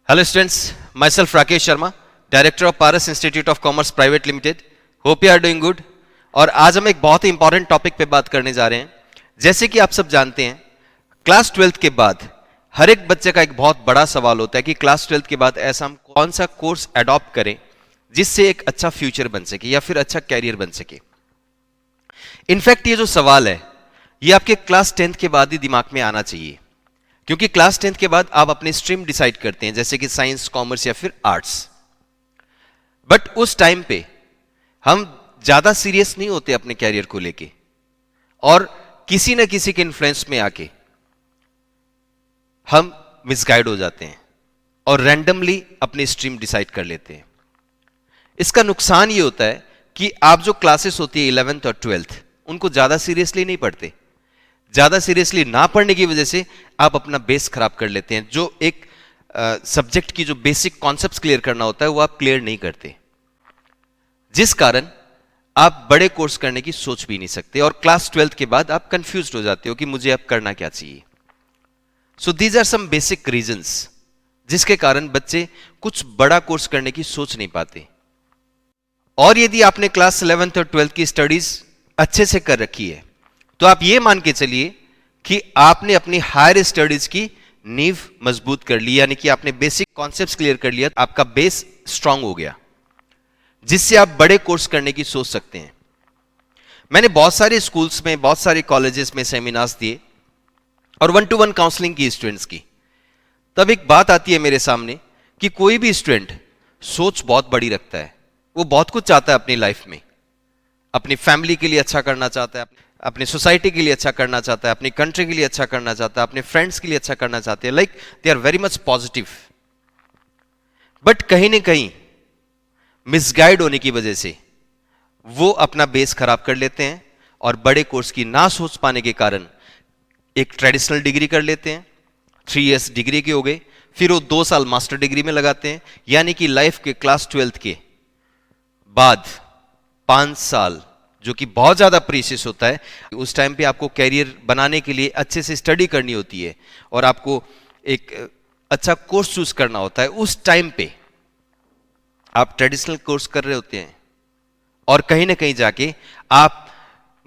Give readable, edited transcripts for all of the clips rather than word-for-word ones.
Hello students, myself Rakesh Sharma, Director of Paras Institute of Commerce Private Limited. Hope you are doing good. और आज हम एक बहुत ही important topic पे बात करने जा रहे हैं. जैसे कि आप सब जानते हैं, क्लास 12th के बाद हर एक बच्चे का एक बहुत बड़ा सवाल होता है कि क्लास 12th के बाद ऐसा हम कौन सा कोर्स अडॉप्ट करें जिससे एक अच्छा फ्यूचर बन सके या फिर अच्छा कैरियर बन सके. इनफैक्ट ये जो सवाल है ये आपके क्लास 10th के बाद ही दिमाग में आना चाहिए, क्योंकि क्लास 10th के बाद आप अपनी स्ट्रीम डिसाइड करते हैं, जैसे कि साइंस, कॉमर्स या फिर आर्ट्स. बट उस टाइम पे हम ज्यादा सीरियस नहीं होते अपने कैरियर को लेके, और किसी न किसी के इन्फ्लुएंस में आके हम मिसगाइड हो जाते हैं और रैंडमली अपनी स्ट्रीम डिसाइड कर लेते हैं. इसका नुकसान ये होता है कि आप जो क्लासेस होती है 11th और 12th उनको ज्यादा सीरियसली नहीं पढ़ते. ज्यादा सीरियसली ना पढ़ने की वजह से आप अपना बेस खराब कर लेते हैं. जो एक सब्जेक्ट की जो बेसिक कॉन्सेप्ट्स क्लियर करना होता है वो आप क्लियर नहीं करते, जिस कारण आप बड़े कोर्स करने की सोच भी नहीं सकते और क्लास 12th के बाद आप कंफ्यूज्ड हो जाते हो कि मुझे अब करना क्या चाहिए. So these are some basic reasons जिसके कारण बच्चे कुछ बड़ा कोर्स करने की सोच नहीं पाते. और यदि आपने क्लास 11th और 12th की स्टडीज अच्छे से कर रखी है तो आप ये मान के चलिए कि आपने अपनी हायर स्टडीज की नींव मजबूत कर ली, यानी कि आपने बेसिक कॉन्सेप्ट्स क्लियर कर लिया, आपका बेस स्ट्रांग हो गया जिससे आप बड़े कोर्स करने की सोच सकते हैं. मैंने बहुत सारे स्कूल्स में, बहुत सारे कॉलेजेस में सेमिनार्स दिए और 1-to-1 काउंसलिंग की स्टूडेंट्स की. तब एक बात आती है मेरे सामने कि कोई भी स्टूडेंट सोच बहुत बड़ी रखता है, वो बहुत कुछ चाहता है अपनी लाइफ में, अपनी फैमिली के लिए अच्छा करना चाहता है, अपनी सोसाइटी के लिए अच्छा करना चाहता है, अपनी कंट्री के लिए अच्छा करना चाहता है, अपने फ्रेंड्स के लिए अच्छा करना चाहते हैं. Like they are very much positive. But कहीं ना कहीं मिसगाइड होने की वजह से वो अपना बेस खराब कर लेते हैं और बड़े कोर्स की ना सोच पाने के कारण एक ट्रेडिशनल डिग्री कर लेते हैं. 3 years डिग्री के हो गए, फिर वो 2 साल मास्टर डिग्री में लगाते हैं, यानी कि लाइफ के क्लास 12th के बाद 5 साल, जो कि बहुत ज्यादा प्रीशियस होता है. उस टाइम पे आपको कैरियर बनाने के लिए अच्छे से स्टडी करनी होती है और आपको एक अच्छा कोर्स चूज करना होता है. उस टाइम पे आप ट्रेडिशनल कोर्स कर रहे होते हैं और कहीं ना कहीं जाके आप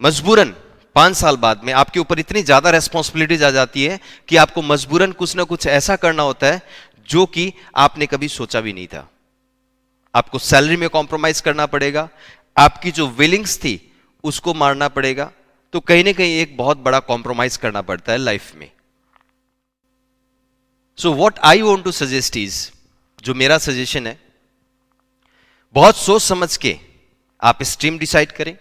मजबूरन 5 साल बाद में आपके ऊपर इतनी ज्यादा रेस्पॉन्सिबिलिटीज आ जाती है कि आपको मजबूरन कुछ ना कुछ ऐसा करना होता है जो कि आपने कभी सोचा भी नहीं था. आपको सैलरी में कॉम्प्रोमाइज करना पड़ेगा, आपकी जो विलिंग्स थी उसको मारना पड़ेगा. तो कहीं ना कहीं एक बहुत बड़ा कॉम्प्रोमाइज करना पड़ता है लाइफ में. So what I want to suggest is, जो मेरा सजेशन है, बहुत सोच समझ के आप स्ट्रीम डिसाइड करें,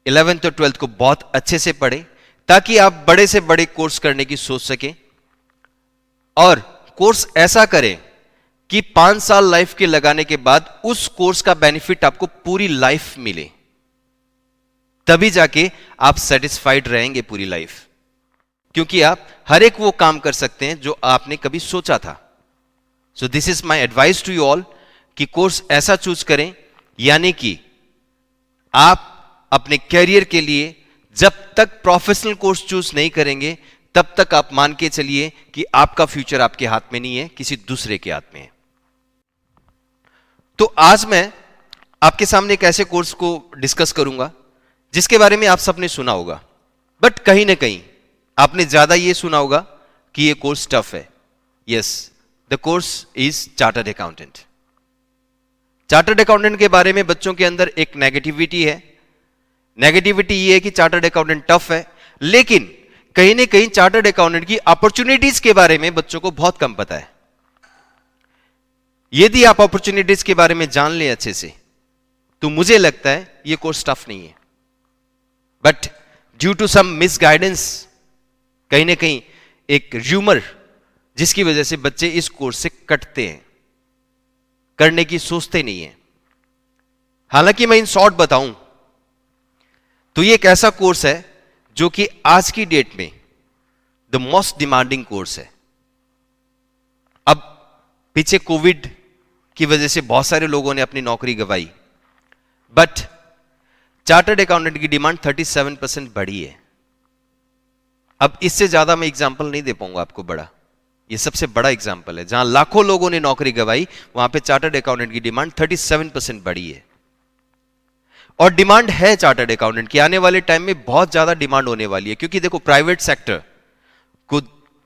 11th और 12th को बहुत अच्छे से पढ़ें ताकि आप बड़े से बड़े कोर्स करने की सोच सकें, और कोर्स ऐसा करें कि 5 साल लाइफ के लगाने के बाद उस कोर्स का बेनिफिट आपको पूरी लाइफ मिले. तभी जाके आप सेटिस्फाइड रहेंगे पूरी लाइफ, क्योंकि आप हर एक वो काम कर सकते हैं जो आपने कभी सोचा था. So this is my advice to you all कि कोर्स ऐसा चूज करें, यानी कि आप अपने कैरियर के लिए जब तक प्रोफेशनल कोर्स चूज नहीं करेंगे तब तक आप मान के चलिए कि आपका फ्यूचर आपके हाथ में नहीं है, किसी दूसरे के हाथ में है. तो आज मैं आपके सामने एक ऐसे कोर्स को डिस्कस करूंगा जिसके बारे में आप सबने सुना होगा, बट कहीं ना कहीं आपने ज्यादा यह सुना होगा कि यह कोर्स टफ है. Yes, the course is chartered accountant. Chartered accountant के बारे में बच्चों के अंदर एक नेगेटिविटी है. नेगेटिविटी ये है कि चार्टर्ड अकाउंटेंट टफ है, लेकिन कहीं ना कहीं चार्टर्ड अकाउंटेंट की अपॉर्चुनिटीज के बारे में बच्चों को बहुत कम पता है. यदि आप अपॉर्चुनिटीज के बारे में जान लें अच्छे से तो मुझे लगता है यह कोर्स टफ नहीं है. But due to some misguidance, कहीं ना कहीं एक र्यूमर जिसकी वजह से बच्चे इस कोर्स से कटते हैं, करने की सोचते नहीं है. हालांकि मैं इन शॉर्ट बताऊं तो ये एक ऐसा कोर्स है जो कि आज की डेट में द मोस्ट डिमांडिंग कोर्स है. अब पीछे कोविड की वजह से बहुत सारे लोगों ने अपनी नौकरी गंवाई, बट चार्टर्ड अकाउंटेंट की डिमांड 37% बढ़ी है. अब इससे ज्यादा मैं एग्जांपल नहीं दे पाऊंगा आपको बड़ा, ये सबसे बड़ा एग्जाम्पल है। जहां लाखों लोगों ने नौकरी गंवाई, वहां पे चार्टर्ड अकाउंटेंट की डिमांड 37% बढ़ी है। और डिमांड है चार्टर्ड अकाउंटेंट की, आने वाले टाइम में बहुत ज्यादा डिमांड होने वाली है, क्योंकि देखो प्राइवेट सेक्टर को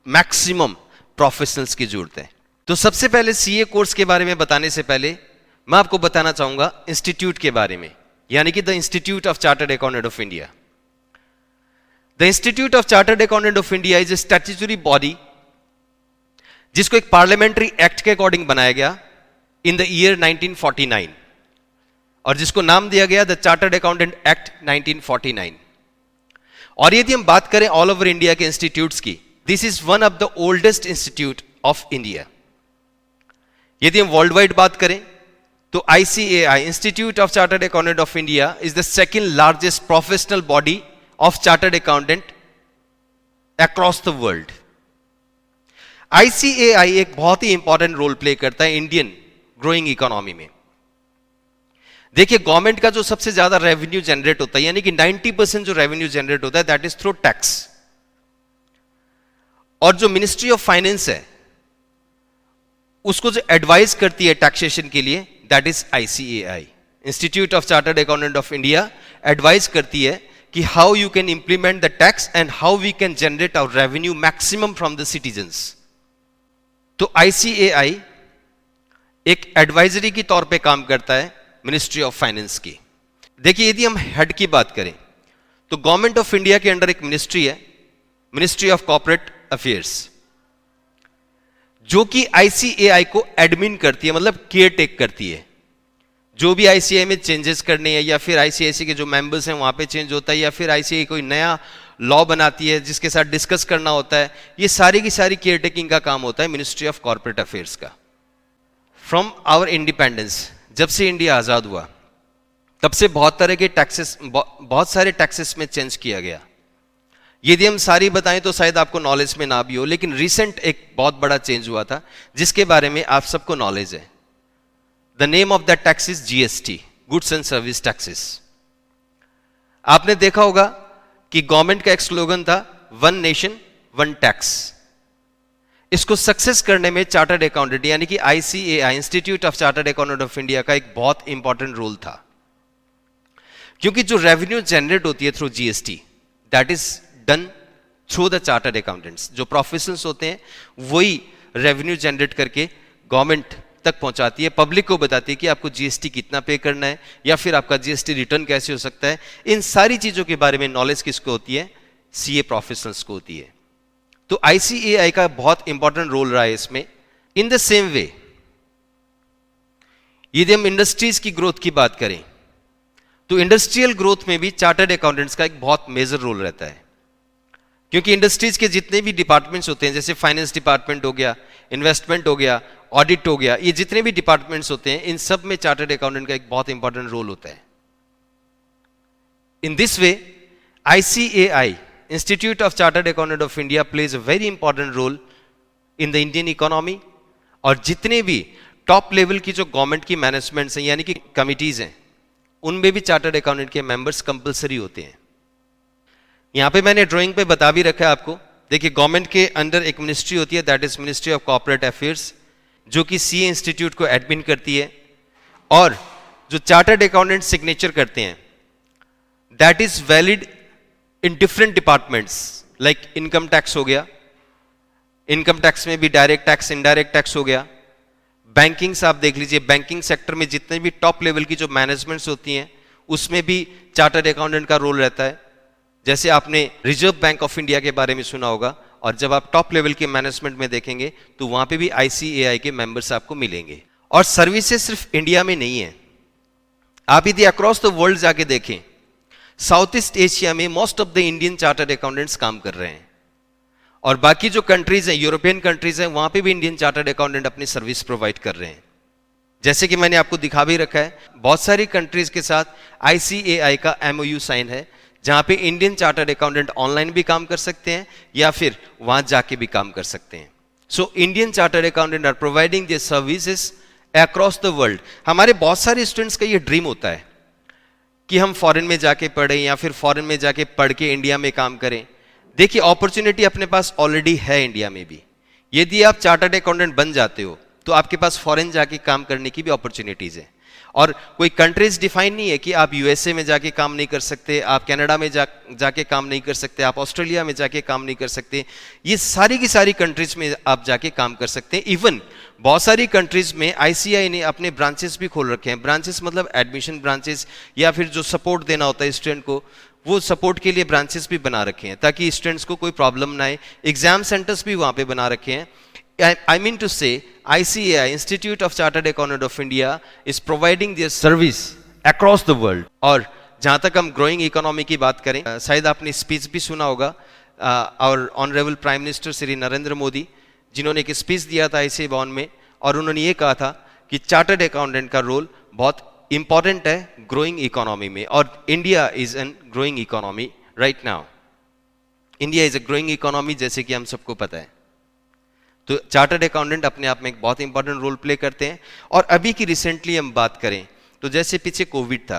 मैक्सिमम प्रोफेशनल्स की जरूरत है। तो सबसे पहले सीए कोर्स के बारे में बताने से पहले मैं आपको बताना चाहूंगा इंस्टीट्यूट के बारे में, यानी कि the institute of Chartered Accountant of India. The institute of Chartered Accountant of India is a statutory body जिसको एक पार्लियामेंट्री एक्ट के अकॉर्डिंग बनाया गया इन द ईयर 1949, और जिसको नाम दिया गया द चार्टर्ड अकाउंटेंट एक्ट 1949। और यदि हम बात करें ऑल ओवर इंडिया के इंस्टीट्यूट्स की, this is one of the oldest institute of India. यदि हम वर्ल्ड वाइड बात करें तो ICAI, Institute of Chartered Accountant of India, is the second largest professional body of Chartered accountant across the world. ICAI एक बहुत ही important role play करता है Indian growing economy में। देखिए, गवर्नमेंट का जो सबसे ज्यादा रेवेन्यू जनरेट होता है, यानी कि 90% जो रेवेन्यू जनरेट होता है, दैट इज थ्रू टैक्स। और जो मिनिस्ट्री ऑफ फाइनेंस है, उसको जो एडवाइस करती है टैक्सेशन के लिए, that is ICAI, Institute of Chartered Accountant of India, advice करती है कि how you can implement the tax and how we can generate our revenue maximum from the citizens. तो आईसीएआई एक एडवाइजरी की तौर पे काम करता है मिनिस्ट्री ऑफ फाइनेंस की। देखिए, यदि हम हेड की बात करें तो गवर्नमेंट ऑफ इंडिया के अंडर एक मिनिस्ट्री है, मिनिस्ट्री ऑफ कॉर्पोरेट अफेयर्स, जो कि आईसीएआई को एडमिन करती है, मतलब केयर टेक करती है। जो भी आईसीएआई में चेंजेस करने हैं, या फिर आईसीआईसी के जो मेंबर्स हैं वहां पे चेंज होता है, या फिर आईसीआई कोई नया लॉ बनाती है जिसके साथ डिस्कस करना होता है, ये सारी की सारी केयर टेकिंग का काम होता है मिनिस्ट्री ऑफ कॉर्पोरेट अफेयर्स का। फ्रॉम आवर इंडिपेंडेंस, जब से इंडिया आजाद हुआ, तब से बहुत तरह के टैक्सेस, बहुत सारे टैक्सेस में चेंज किया गया। यदि हम सारी बताएं तो शायद आपको नॉलेज में ना भी हो, लेकिन रिसेंट एक बहुत बड़ा चेंज हुआ था जिसके बारे में आप सबको नॉलेज है। The name of that tax is GST, goods and service taxes. आपने देखा होगा कि गवर्नमेंट का एक स्लोगन था, वन नेशन वन टैक्स। इसको सक्सेस करने में चार्टर्ड अकाउंटेंट, यानी कि ICAI, Institute of Chartered Accountant of India, का एक बहुत इंपॉर्टेंट रोल था। क्योंकि जो रेवेन्यू जनरेट होती है through GST, that is done through the chartered accountants. जो प्रोफेशनल्स होते हैं वही रेवेन्यू जनरेट करके गवर्नमेंट तक पहुंचाती है, पब्लिक को बताती है कि आपको जीएसटी कितना पे करना है, या फिर आपका जीएसटी रिटर्न कैसे हो सकता है। इन सारी चीजों के बारे में नॉलेज किसको होती है? सीए प्रोफेशनल्स को होती है। तो आईसीएआई का बहुत इंपॉर्टेंट रोल रहा है इसमें। इन द सेम वे, यदि हम इंडस्ट्रीज की ग्रोथ की बात करें तो इंडस्ट्रियल ग्रोथ में भी चार्टर्ड अकाउंटेंट्स का एक बहुत मेजर रोल रहता है। क्योंकि इंडस्ट्रीज के जितने भी डिपार्टमेंट्स होते हैं, जैसे फाइनेंस डिपार्टमेंट हो गया, इन्वेस्टमेंट हो गया, ऑडिट हो गया, ये जितने भी डिपार्टमेंट्स होते हैं, इन सब में चार्टर्ड अकाउंटेंट का एक बहुत इंपॉर्टेंट रोल होता है। In this way, ICAI, Institute of Chartered Accountant of India, plays a very important role in the Indian economy. और जितने भी टॉप लेवल की जो गवर्नमेंट की मैनेजमेंट्स हैं, यानी कि कमिटीज हैं, उनमें भी चार्टर्ड अकाउंटेंट के मेंबर्स कंपलसरी होते हैं। यहां पे मैंने ड्राइंग पे बता भी रखा है आपको। देखिए, गवर्नमेंट के अंडर एक मिनिस्ट्री होती है, that is ministry of corporate affairs, जो कि सीए इंस्टीट्यूट को एडमिन करती है। और जो चार्टर्ड अकाउंटेंट सिग्नेचर करते हैं, that is valid in different departments, like income tax हो गया, इनकम टैक्स में भी डायरेक्ट टैक्स, इनडायरेक्ट टैक्स हो गया। बैंकिंग से आप देख लीजिए, बैंकिंग सेक्टर में जितने भी टॉप लेवल की जो मैनेजमेंट्स होती हैं, उसमें भी चार्टर्ड अकाउंटेंट का रोल रहता है। जैसे आपने रिजर्व बैंक ऑफ इंडिया के बारे में सुना होगा, और जब आप टॉप लेवल के मैनेजमेंट में देखेंगे तो वहां पे भी आईसीएआई के मेंबर्स आपको मिलेंगे। और सर्विसेज सिर्फ इंडिया में नहीं है, आप यदि अक्रॉस द वर्ल्ड जाके देखें, साउथ ईस्ट एशिया में most of the Indian chartered accountants काम कर रहे हैं। और बाकी जो कंट्रीज हैं, यूरोपियन कंट्रीज हैं, वहां पे भी इंडियन चार्टर्ड अकाउंटेंट अपनी सर्विस प्रोवाइड कर रहे हैं। जैसे कि मैंने आपको दिखा भी रखा है, बहुत सारी कंट्रीज के साथ आईसीएआई का एमओयू साइन है, जहां पे इंडियन चार्टर्ड अकाउंटेंट ऑनलाइन भी काम कर सकते हैं या फिर वहां जाके भी काम कर सकते हैं। So Indian chartered accountant are providing this services across the world. हमारे बहुत सारे स्टूडेंट्स का ये ड्रीम होता है कि हम फॉरेन में जाके पढ़ें, या फिर फॉरेन में जाके पढ़ के इंडिया में काम करें। देखिए, अपॉर्चुनिटी अपने पास ऑलरेडी है इंडिया में भी। यदि आप चार्टर्ड अकाउंटेंट बन जाते हो तो आपके पास फॉरेन जाके काम करने की भी अपॉर्चुनिटीज है। और कोई कंट्रीज डिफाइन नहीं है कि आप यूएसए में जाके काम नहीं कर सकते, आप कनाडा में जाके काम नहीं कर सकते, आप ऑस्ट्रेलिया में जाके काम नहीं कर सकते। ये सारी की सारी कंट्रीज में आप जाके काम कर सकते हैं। इवन बहुत सारी कंट्रीज में आईसीएआई ने अपने ब्रांचेस भी खोल रखे हैं। ब्रांचेस मतलब एडमिशन ब्रांचेस, या फिर जो सपोर्ट देना होता है स्टूडेंट को, वो सपोर्ट के लिए ब्रांचेस भी बना रखे हैं ताकि स्टूडेंट्स को कोई प्रॉब्लम ना आए। एग्जाम सेंटर्स भी वहां पे बना रखे हैं। I mean to say, ICAI, Institute of Chartered Accountant of India, is providing their service across the world. और जहाँ तक हम ग्रोइंग इकोनॉमी की बात करें, शायद आपने स्पीच भी सुना होगा और honourable prime minister Shri Narendra Modi, जिन्होंने एक स्पीच दिया था ICAI भवन में, और उन्होंने ये कहा था कि चार्टर्ड अकाउंटेंट का रोल बहुत इंपॉर्टेंट है ग्रोइंग इकोनॉमी में। और India is an growing economy right now. India is a growing economy, जैसे कि हम सबको पता है। तो चार्टर्ड अकाउंटेंट अपने आप में एक बहुत इंपॉर्टेंट रोल प्ले करते हैं। और अभी की रिसेंटली हम बात करें तो जैसे पीछे कोविड था,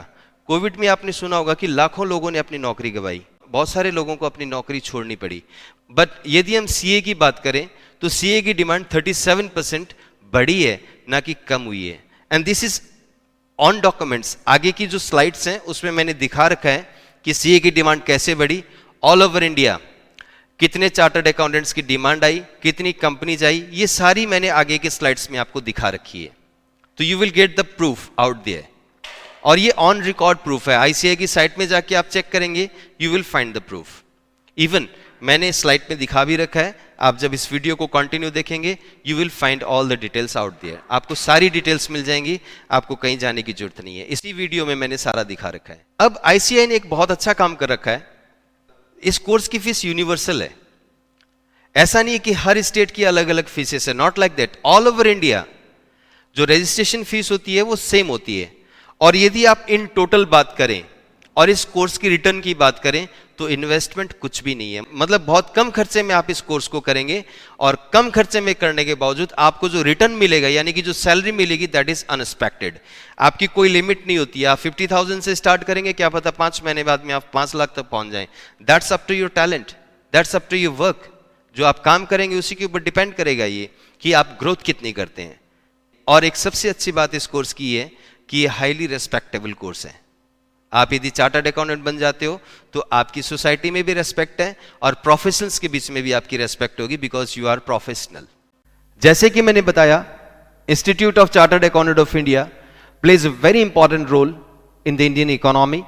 कोविड में आपने सुना होगा कि लाखों लोगों ने अपनी नौकरी गंवाई, बहुत सारे लोगों को अपनी नौकरी छोड़नी पड़ी। बट यदि हम सीए की बात करें तो सीए की डिमांड 37% बढ़ी है, ना कि कम हुई है। And this is on documents. आगे की जो स्लाइड्स हैं उसमें मैंने दिखा रखा है कि सीए की डिमांड कैसे बढ़ी ऑल ओवर इंडिया, कितने चार्टर्ड अकाउंटेंट्स की डिमांड आई, कितनी कंपनीज आई, ये सारी मैंने आगे के स्लाइड्स में आपको दिखा रखी है। तो you will get the proof out there, और ये ऑन रिकॉर्ड प्रूफ है। आईसीआई की साइट में जाके आप चेक करेंगे, you will find the proof. Even मैंने स्लाइड में दिखा भी रखा है, आप जब इस वीडियो को कंटिन्यू देखेंगे you will find all the details out there. आपको सारी डिटेल्स मिल जाएंगी, आपको कहीं जाने की जरूरत नहीं है। इसी वीडियो में मैंने सारा दिखा रखा है। अब आईसीआई ने एक बहुत अच्छा काम कर रखा है, इस कोर्स की फीस यूनिवर्सल है। ऐसा नहीं है कि हर स्टेट की अलग अलग फीसेस है, not like that. All over India जो रजिस्ट्रेशन फीस होती है वो सेम होती है। और यदि आप इन टोटल बात करें और इस कोर्स की रिटर्न की बात करें तो इन्वेस्टमेंट कुछ भी नहीं है। मतलब बहुत कम खर्चे में आप इस कोर्स को करेंगे, और कम खर्चे में करने के बावजूद आपको जो रिटर्न मिलेगा, यानी कि जो सैलरी मिलेगी, दैट इज अनएक्सपेक्टेड। आपकी कोई लिमिट नहीं होती है। आप 50,000 से स्टार्ट करेंगे, क्या पता 5 महीने बाद में आप 5 लाख तक पहुंच जाएं। That's up to your talent, that's up to your work. जो आप काम करेंगे उसी के ऊपर डिपेंड करेगा ये कि आप ग्रोथ कितनी करते हैं। और एक सबसे अच्छी बात इस कोर्स की है कि ये हाईली रेस्पेक्टेबल कोर्स है। आप यदि चार्टर्ड अकाउंटेंट बन जाते हो तो आपकी सोसाइटी में भी रेस्पेक्ट है और प्रोफेशनल्स के बीच में भी आपकी रेस्पेक्ट होगी, बिकॉज यू आर प्रोफेशनल। जैसे कि मैंने बताया, Institute of Chartered Accountant of India plays a very important role in the Indian economy.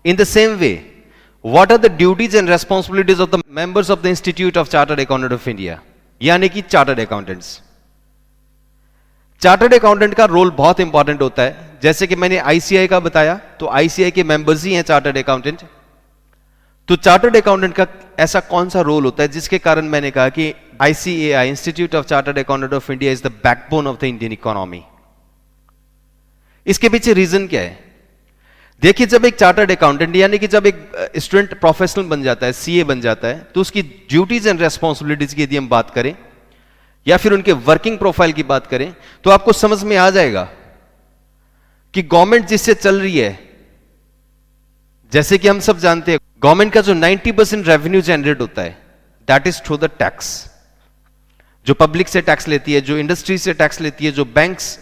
In the same way, what are the duties and responsibilities of the members of the Institute of Chartered Accountant of India, यानी कि chartered accountants. Chartered accountant का role बहुत important होता है। जैसे कि मैंने ICI का बताया, तो आईसीआई के मेंबर्स ही हैं चार्टर्ड अकाउंटेंट। तो चार्टर्ड अकाउंटेंट का ऐसा कौन सा रोल होता है जिसके कारण मैंने कहा कि ICAI, Institute of Chartered Accountant of India, is the backbone of the Indian economy. इसके पीछे रीजन क्या है? देखिए, जब एक चार्टर्ड अकाउंटेंट यानी कि जब एक स्टूडेंट प्रोफेशनल बन जाता है, सीए बन जाता है, तो उसकी ड्यूटीज एंड रेस्पॉन्सिबिलिटीज की यदि हम बात करें या फिर उनके वर्किंग प्रोफाइल की बात करें तो आपको समझ में आ जाएगा कि गवर्नमेंट जिससे चल रही है, जैसे कि हम सब जानते हैं, गवर्नमेंट का जो 90% रेवेन्यू जनरेट होता है, that is through the tax. जो पब्लिक से टैक्स लेती है, जो इंडस्ट्री से टैक्स लेती है, जो बैंक्स,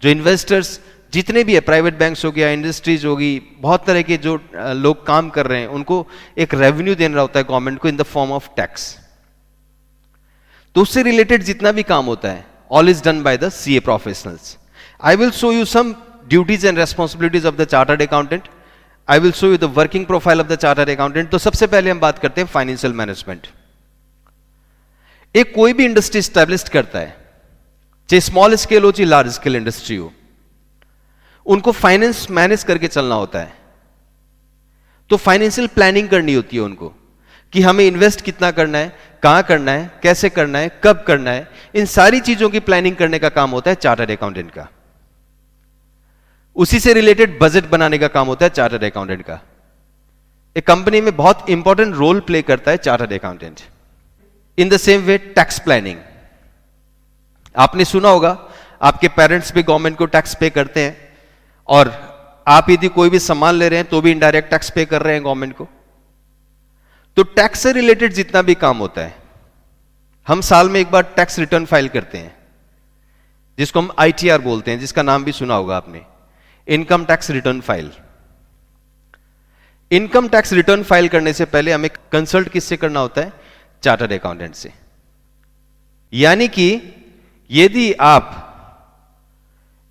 जो इन्वेस्टर्स, जितने भी है, प्राइवेट बैंक्स हो गया, इंडस्ट्रीज होगी, बहुत तरह के जो लोग काम कर रहे हैं, उनको एक रेवेन्यू देना होता है गवर्नमेंट को in the form of tax. तो उससे रिलेटेड जितना भी काम होता है, all is done by the CA professionals. I will show you some duties and responsibilities of the chartered accountant. I will show you the working profile of the chartered accountant. तो सबसे पहले हम बात करते हैं फाइनेंशियल मैनेजमेंट। एक कोई भी इंडस्ट्री स्टैब्लिश करता है, चाहे स्मॉल स्केल हो चाहे लार्ज स्केल इंडस्ट्री हो, उनको फाइनेंस मैनेज करके चलना होता है। तो फाइनेंशियल प्लानिंग करनी होती है उनको कि हमें इन्वेस्ट कितना करना है, कहां करना है, कैसे करना है, कब करना है। इन सारी चीजों की प्लानिंग करने का काम होता है चार्टर्ड अकाउंटेंट का। उसी से रिलेटेड बजट बनाने का काम होता है चार्टर्ड अकाउंटेंट का। एक कंपनी में बहुत इंपॉर्टेंट रोल प्ले करता है chartered accountant. In the same way, tax planning. आपने सुना होगा, आपके पेरेंट्स भी गवर्नमेंट को टैक्स पे करते हैं, और आप यदि कोई भी सामान ले रहे हैं तो भी इनडायरेक्ट टैक्स पे कर रहे हैं गवर्नमेंट को। तो टैक्स से रिलेटेड जितना भी काम होता है, हम साल में एक बार टैक्स रिटर्न फाइल करते हैं, जिसको हम ITR बोलते हैं, जिसका नाम भी सुना होगा आपने, income tax return file. Income tax return file करने से पहले हमें कंसल्ट किससे करना होता है? चार्टर्ड अकाउंटेंट से। यानी कि यदि आप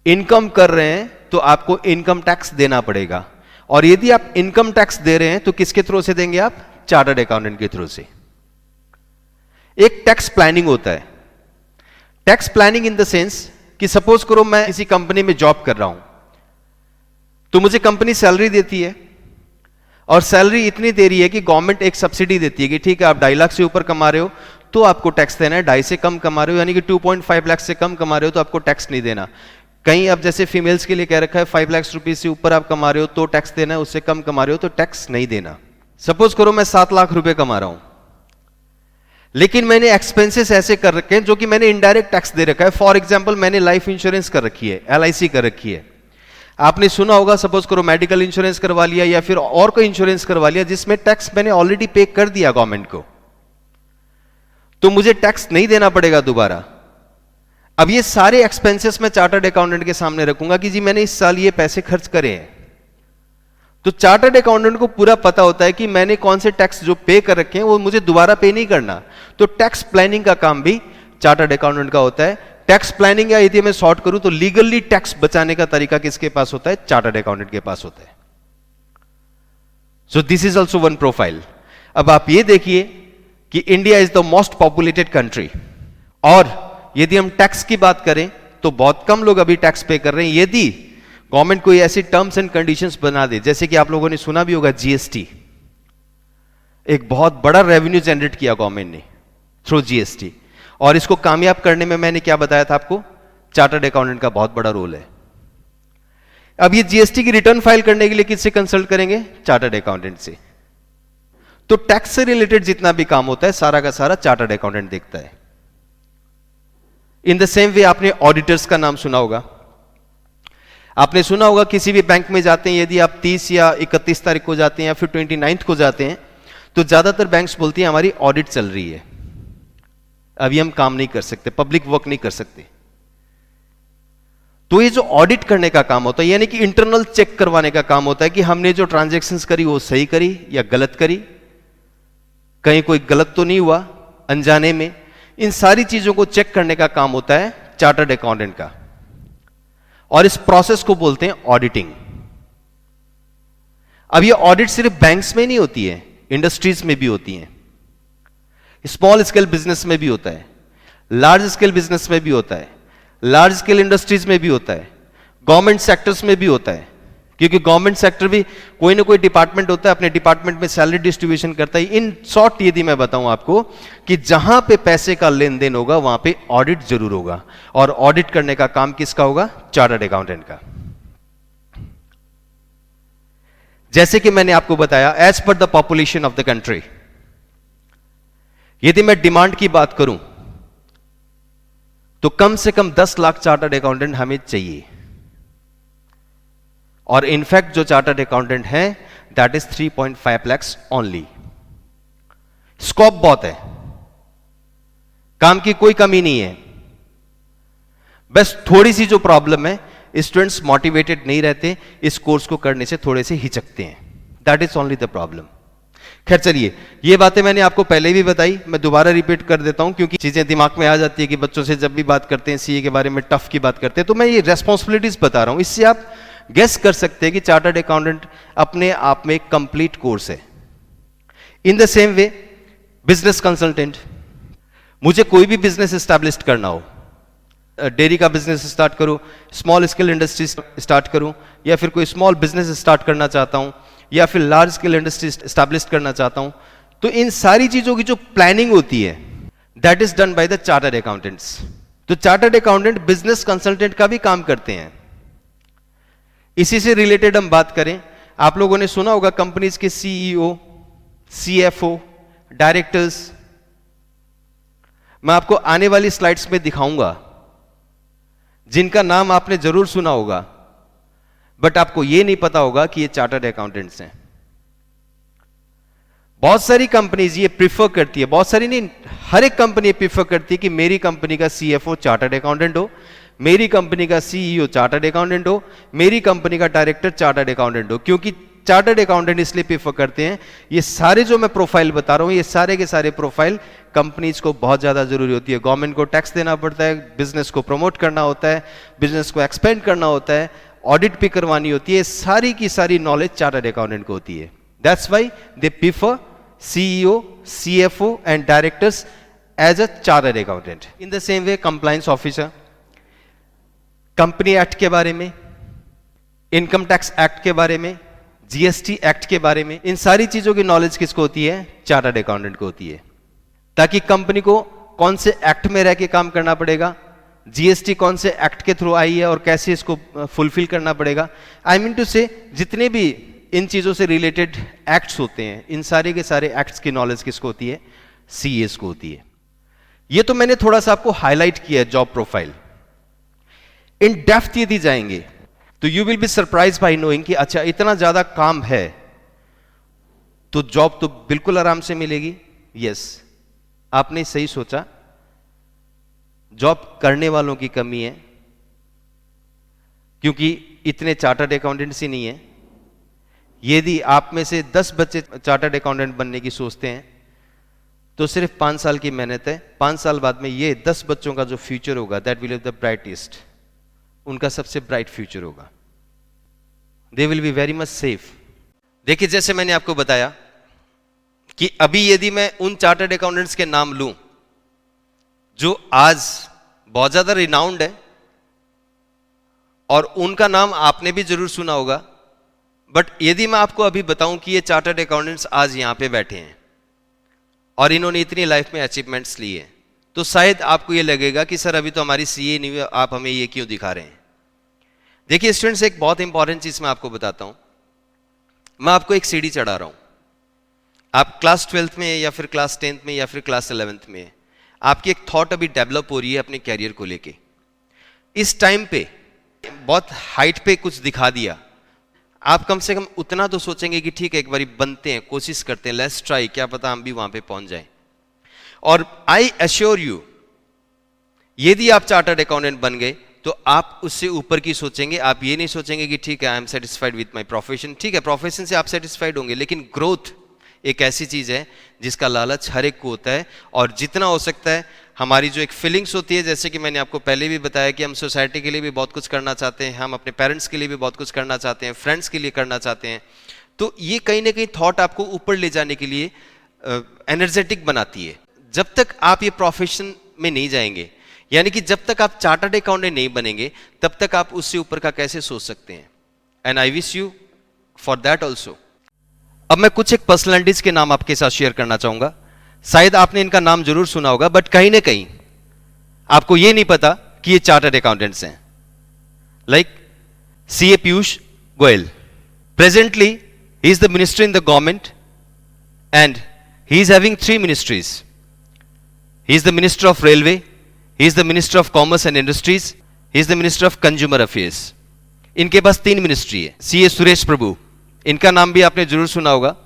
इनकम कर रहे हैं तो आपको इनकम टैक्स देना पड़ेगा, और यदि आप इनकम टैक्स दे रहे हैं तो किसके थ्रू से देंगे आप? चार्टर्ड अकाउंटेंट के थ्रू से। एक टैक्स प्लानिंग होता है। Tax planning in the sense कि सपोज करो मैं किसी कंपनी में जॉब कर रहा हूं, तो मुझे कंपनी सैलरी देती है, और सैलरी इतनी दे रही है कि गवर्नमेंट एक सब्सिडी देती है कि ठीक है आप 2.5 लाख से ऊपर कमा रहे हो तो आपको टैक्स देना है, 2.5 से कम कमा रहे हो यानी कि 2.5 लाख से कम कमा रहे हो तो आपको टैक्स नहीं देना। कहीं अब जैसे फीमेल्स के लिए कह रखा है 5 लाख रुपीज से ऊपर आप कमा रहे हो तो टैक्स देना है, उससे कम कमा रहे हो तो टैक्स नहीं देना। सपोज करो मैं 7 लाख रुपए कमा रहा हूं, लेकिन मैंने एक्सपेंसेस ऐसे कर रखे हैं जो कि मैंने इनडायरेक्ट टैक्स दे रखा है। फॉर एग्जाम्पल मैंने लाइफ इंश्योरेंस कर रखी है, LIC कर रखी है। आपने सुना होगा, सपोज करो मेडिकल इंश्योरेंस करवा लिया या फिर और कोई इंश्योरेंस करवा लिया जिसमें टैक्स मैंने ऑलरेडी पे कर दिया गवर्नमेंट को, तो मुझे टैक्स नहीं देना पड़ेगा दोबारा। अब ये सारे एक्सपेंसेस मैं चार्टर्ड अकाउंटेंट के सामने रखूंगा कि जी मैंने इस साल ये पैसे खर्च करे हैं। तो चार्टर्ड अकाउंटेंट को पूरा पता होता है कि मैंने कौन से टैक्स जो पे कर रखे हैं वो मुझे दोबारा पे नहीं करना। तो टैक्स प्लानिंग का काम भी चार्टर्ड अकाउंटेंट का होता है। टैक्स प्लानिंग, या यदि मैं शॉर्ट करूं तो लीगली टैक्स बचाने का तरीका किसके पास होता है? चार्टर्ड अकाउंटेंट के पास होता है। So this is also one profile. अब आप ये देखिए कि India is the most populated country, और यदि हम टैक्स की बात करें तो बहुत कम लोग अभी टैक्स पे कर रहे हैं। यदि गवर्नमेंट कोई ऐसी टर्म्स एंड कंडीशंस बना दे, जैसे कि आप लोगों ने सुना भी होगा GST, एक बहुत बड़ा रेवेन्यू जनरेट किया गवर्नमेंट ने थ्रू GST, और इसको कामयाब करने में मैंने क्या बताया था आपको? चार्टर्ड अकाउंटेंट का बहुत बड़ा रोल है। अब ये GST की रिटर्न फाइल करने के लिए किससे कंसल्ट करेंगे? चार्टर्ड अकाउंटेंट से। तो टैक्स से रिलेटेड जितना भी काम होता है सारा का सारा चार्टर्ड अकाउंटेंट देखता है। इन द सेम वे आपने ऑडिटर्स का नाम सुना होगा। आपने सुना होगा किसी भी बैंक में जाते हैं, यदि आप 30 या 31 तारीख को जाते हैं या फिर 29 को जाते हैं, तो ज्यादातर बैंक्स बोलती हैं हमारी ऑडिट चल रही है, अभी हम काम नहीं कर सकते, पब्लिक वर्क नहीं कर सकते। तो ये जो ऑडिट करने का काम होता है, यानी कि इंटरनल चेक करवाने का काम होता है कि हमने जो ट्रांजैक्शंस करी वो सही करी या गलत करी, कहीं कोई गलत तो नहीं हुआ अनजाने में। इन सारी चीजों को चेक करने का काम होता है चार्टर्ड अकाउंटेंट का, और इस प्रोसेस को बोलते हैं ऑडिटिंग। अब ये ऑडिट सिर्फ बैंक्स में नहीं होती है, इंडस्ट्रीज में भी होती है, स्मॉल स्केल बिजनेस में भी होता है, लार्ज स्केल बिजनेस में भी होता है, लार्ज स्केल इंडस्ट्रीज में भी होता है, गवर्नमेंट सेक्टर्स में भी होता है, क्योंकि गवर्नमेंट सेक्टर भी कोई ना कोई डिपार्टमेंट होता है, अपने डिपार्टमेंट में सैलरी डिस्ट्रीब्यूशन करता है। इन शॉर्ट यदि मैं बताऊं आपको कि जहां पे पैसे का लेन देन होगा वहां पे ऑडिट जरूर होगा, और ऑडिट करने का काम किसका होगा? चार्टर्ड अकाउंटेंट का। जैसे कि मैंने आपको बताया, as per the population of the country, यदि मैं डिमांड की बात करूं तो कम से कम 10 लाख चार्टर्ड अकाउंटेंट हमें चाहिए, और इनफैक्ट जो चार्टर्ड अकाउंटेंट हैं that is 3.5 lakh only. Scope बहुत है, काम की कोई कमी नहीं है, बस थोड़ी सी जो प्रॉब्लम है, स्टूडेंट्स मोटिवेटेड नहीं रहते, इस कोर्स को करने से थोड़े से हिचकते हैं, that is only the problem. खैर चलिए, ये बातें मैंने आपको पहले भी बताई, मैं दोबारा रिपीट कर देता हूं क्योंकि चीजें दिमाग में आ जाती है कि बच्चों से जब भी बात करते हैं सीए के बारे में, टफ की बात करते हैं, तो मैं ये रेस्पॉन्सिबिलिटीज बता रहा हूं, इससे आप गेस कर सकते हैं कि चार्टर्ड अकाउंटेंट अपने आप में एक कंप्लीट कोर्स है। इन the same way business consultant, मुझे कोई भी बिजनेस एस्टैब्लिश करना हो, डेयरी का बिजनेस स्टार्ट करूं, स्मॉल स्केल इंडस्ट्री स्टार्ट करूं, या फिर कोई स्मॉल बिजनेस स्टार्ट करना चाहता हूं, या फिर लार्ज स्केल इंडस्ट्री स्टैब्लिश करना चाहता हूं, तो इन सारी चीजों की जो प्लानिंग होती है that is done by the chartered accountants. तो चार्टर्ड अकाउंटेंट बिजनेस कंसल्टेंट का भी काम करते हैं। इसी से रिलेटेड हम बात करें, आप लोगों ने सुना होगा कंपनीज के CEO, CFO, डायरेक्टर्स, मैं आपको आने वाली स्लाइड्स में दिखाऊंगा जिनका नाम आपने जरूर सुना होगा, बट आपको यह नहीं पता होगा कि ये चार्टर्ड अकाउंटेंट्स हैं। बहुत सारी कंपनीज ये प्रिफर करती है, बहुत सारी नहीं, हर एक कंपनी प्रिफर करती है कि मेरी कंपनी का सीएफओ चार्टर्ड अकाउंटेंट हो, मेरी कंपनी का सीईओ चार्टर्ड अकाउंटेंट हो, मेरी कंपनी का डायरेक्टर चार्टर्ड अकाउंटेंट हो। क्योंकि चार्टर्ड अकाउंटेंट इसलिए प्रेफर करते हैं, ये सारे जो मैं प्रोफाइल बता रहा हूं, ये सारे के सारे प्रोफाइल कंपनीज को बहुत ज्यादा जरूरी होती है। गवर्नमेंट को टैक्स देना पड़ता है, बिजनेस को प्रमोट करना होता है, बिजनेस को एक्सपेंड करना होता है, ऑडिट भी करवानी होती है, सारी की सारी नॉलेज चार्टर्ड अकाउंटेंट को होती है। That's why they prefer CEO, CFO and directors as a chartered accountant. In the same way, compliance officer, company act के बारे में, इनकम टैक्स एक्ट के बारे में, GST एक्ट के बारे में, इन सारी चीजों की नॉलेज किसको होती है? चार्टर्ड अकाउंटेंट को होती है। ताकि कंपनी को कौन से एक्ट में रह के काम करना पड़ेगा, GST कौन से एक्ट के थ्रू आई है और कैसे इसको फुलफिल करना पड़ेगा। आई मीन टू से जितने भी इन चीजों से रिलेटेड एक्ट्स होते हैं, इन सारे के सारे एक्ट्स की नॉलेज किसको होती है? CAs को होती है। ये तो मैंने थोड़ा सा आपको हाईलाइट किया है जॉब प्रोफाइल। इन डेप्थ यदि जाएंगे तो you will be surprise by knowing कि अच्छा इतना ज्यादा काम है तो जॉब तो बिल्कुल आराम से मिलेगी। यस, आपने सही सोचा, जॉब करने वालों की कमी है, क्योंकि इतने चार्टर्ड अकाउंटेंट्स ही नहीं है। यदि आप में से 10 बच्चे चार्टर्ड अकाउंटेंट बनने की सोचते हैं तो सिर्फ 5 साल की मेहनत है। 5 साल बाद में ये 10 बच्चों का जो फ्यूचर होगा, that will be the brightest, उनका सबसे ब्राइट फ्यूचर होगा। They will be very much safe. देखिए, जैसे मैंने आपको बताया कि अभी यदि मैं उन चार्टर्ड अकाउंटेंट्स के नाम लूं जो आज बहुत ज्यादा रिनाउंड है, और उनका नाम आपने भी जरूर सुना होगा, बट यदि मैं आपको अभी बताऊं कि ये चार्टर्ड अकाउंटेंट्स आज यहां पे बैठे हैं और इन्होंने इतनी लाइफ में अचीवमेंट्स ली है, तो शायद आपको ये लगेगा कि सर अभी तो हमारी सीए नहीं हुई, आप हमें ये क्यों दिखा रहे हैं। देखिए स्टूडेंट्स, एक बहुत इंपॉर्टेंट चीज मैं आपको बताता हूं। मैं आपको एक सीढ़ी चढ़ा रहा हूं। आप क्लास 12th में या फिर क्लास 10th में या फिर क्लास 11th में, आपकी एक थॉट अभी डेवलप हो रही है अपने कैरियर को लेके। इस टाइम पे बहुत हाइट पे कुछ दिखा दिया, आप कम से कम उतना तो सोचेंगे कि ठीक है एक बारी बनते हैं, कोशिश करते हैं, लेट्स ट्राई, क्या पता हम भी वहां पे पहुंच जाएं। और आई एश्योर यू, यदि आप चार्टर्ड अकाउंटेंट बन गए तो आप उससे ऊपर की सोचेंगे। आप ये नहीं सोचेंगे कि ठीक है I am satisfied with my profession. ठीक है, प्रोफेशन से आप सेटिस्फाइड होंगे, लेकिन ग्रोथ एक ऐसी चीज है जिसका लालच हर एक को होता है। और जितना हो सकता है हमारी जो एक फीलिंग्स होती है, जैसे कि मैंने आपको पहले भी बताया कि हम सोसाइटी के लिए भी बहुत कुछ करना चाहते हैं, हम अपने पेरेंट्स के लिए भी बहुत कुछ करना चाहते हैं, फ्रेंड्स के लिए करना चाहते हैं, तो ये कहीं ना कहीं थॉट आपको ऊपर ले जाने के लिए एनर्जेटिक बनाती है। जब तक आप ये प्रोफेशन में नहीं जाएंगे, यानी कि जब तक आप चार्टर्ड अकाउंटेंट नहीं बनेंगे, तब तक आप उससे ऊपर का कैसे सोच सकते हैं। And I wish you for that also. अब मैं कुछ एक पर्सनैलिटीज के नाम आपके साथ शेयर करना चाहूंगा। शायद आपने इनका नाम जरूर सुना होगा, बट कहीं ना कहीं आपको यह नहीं पता कि ये चार्टर्ड अकाउंटेंट्स हैं। Like CA Piyush Goyal, presently he is the minister in the government and he is having 3 ministries. He is the minister of railway, he is the minister of commerce and industries, he is the minister of consumer affairs. इनके पास 3 ministry है। CA Suresh प्रभु, इनका नाम भी आपने जरूर सुना होगा।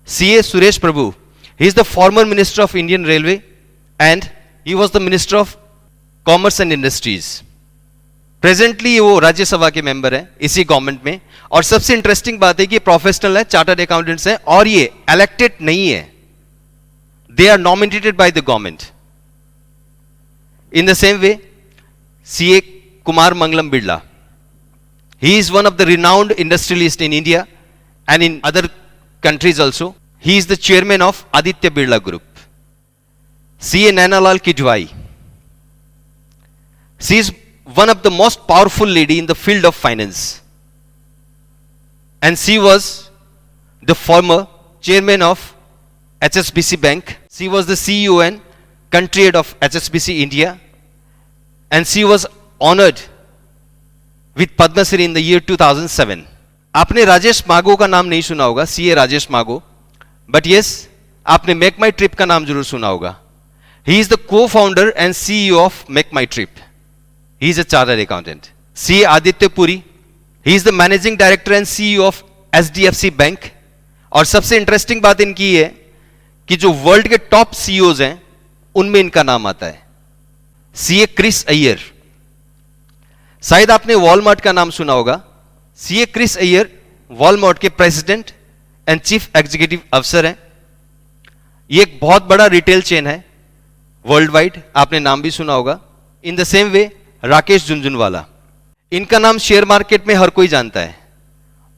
CA Suresh Prabhu, he is the former minister of Indian Railway and he was the minister of Commerce and Industries. Presently वो राज्यसभा के मेंबर हैं इसी गवर्नमेंट में। और सबसे इंटरेस्टिंग बात है कि प्रोफेशनल है, चार्टर्ड अकाउंटेंट्स हैं, और ये इलेक्टेड नहीं है, they are nominated by the government. In the same way CA Kumar Mangalam Birla, he is one of the renowned industrialists in India and in other countries also. He is the chairman of Aditya Birla Group. CA Nainalal Kidwai, she is one of the most powerful lady in the field of finance, and she was the former chairman of HSBC Bank. She was the CEO and country head of HSBC India, and she was honored with Padma Shri in the year 2007. आपने राजेश मागो का नाम नहीं सुना होगा, CA Rajesh Magow, but yes आपने MakeMyTrip का नाम जरूर सुना होगा। He is the co-founder and CEO of MakeMyTrip. He is a chartered accountant. CA Aditya Puri, he is the managing director and CEO of HDFC bank. और सबसे interesting बात इनकी है कि जो वर्ल्ड के टॉप सीईओज हैं उनमें इनका नाम आता है। सीए क्रिस अय्यर, शायद आपने वॉलमार्ट का नाम सुना होगा। सीए क्रिस अय्यर वॉलमार्ट के प्रेसिडेंट एंड चीफ एग्जीक्यूटिव अफसर हैं। ये एक बहुत बड़ा रिटेल चेन है वर्ल्ड वाइड, आपने नाम भी सुना होगा। इन द सेम वे राकेश झुनझुनवाला, इनका नाम शेयर मार्केट में हर कोई जानता है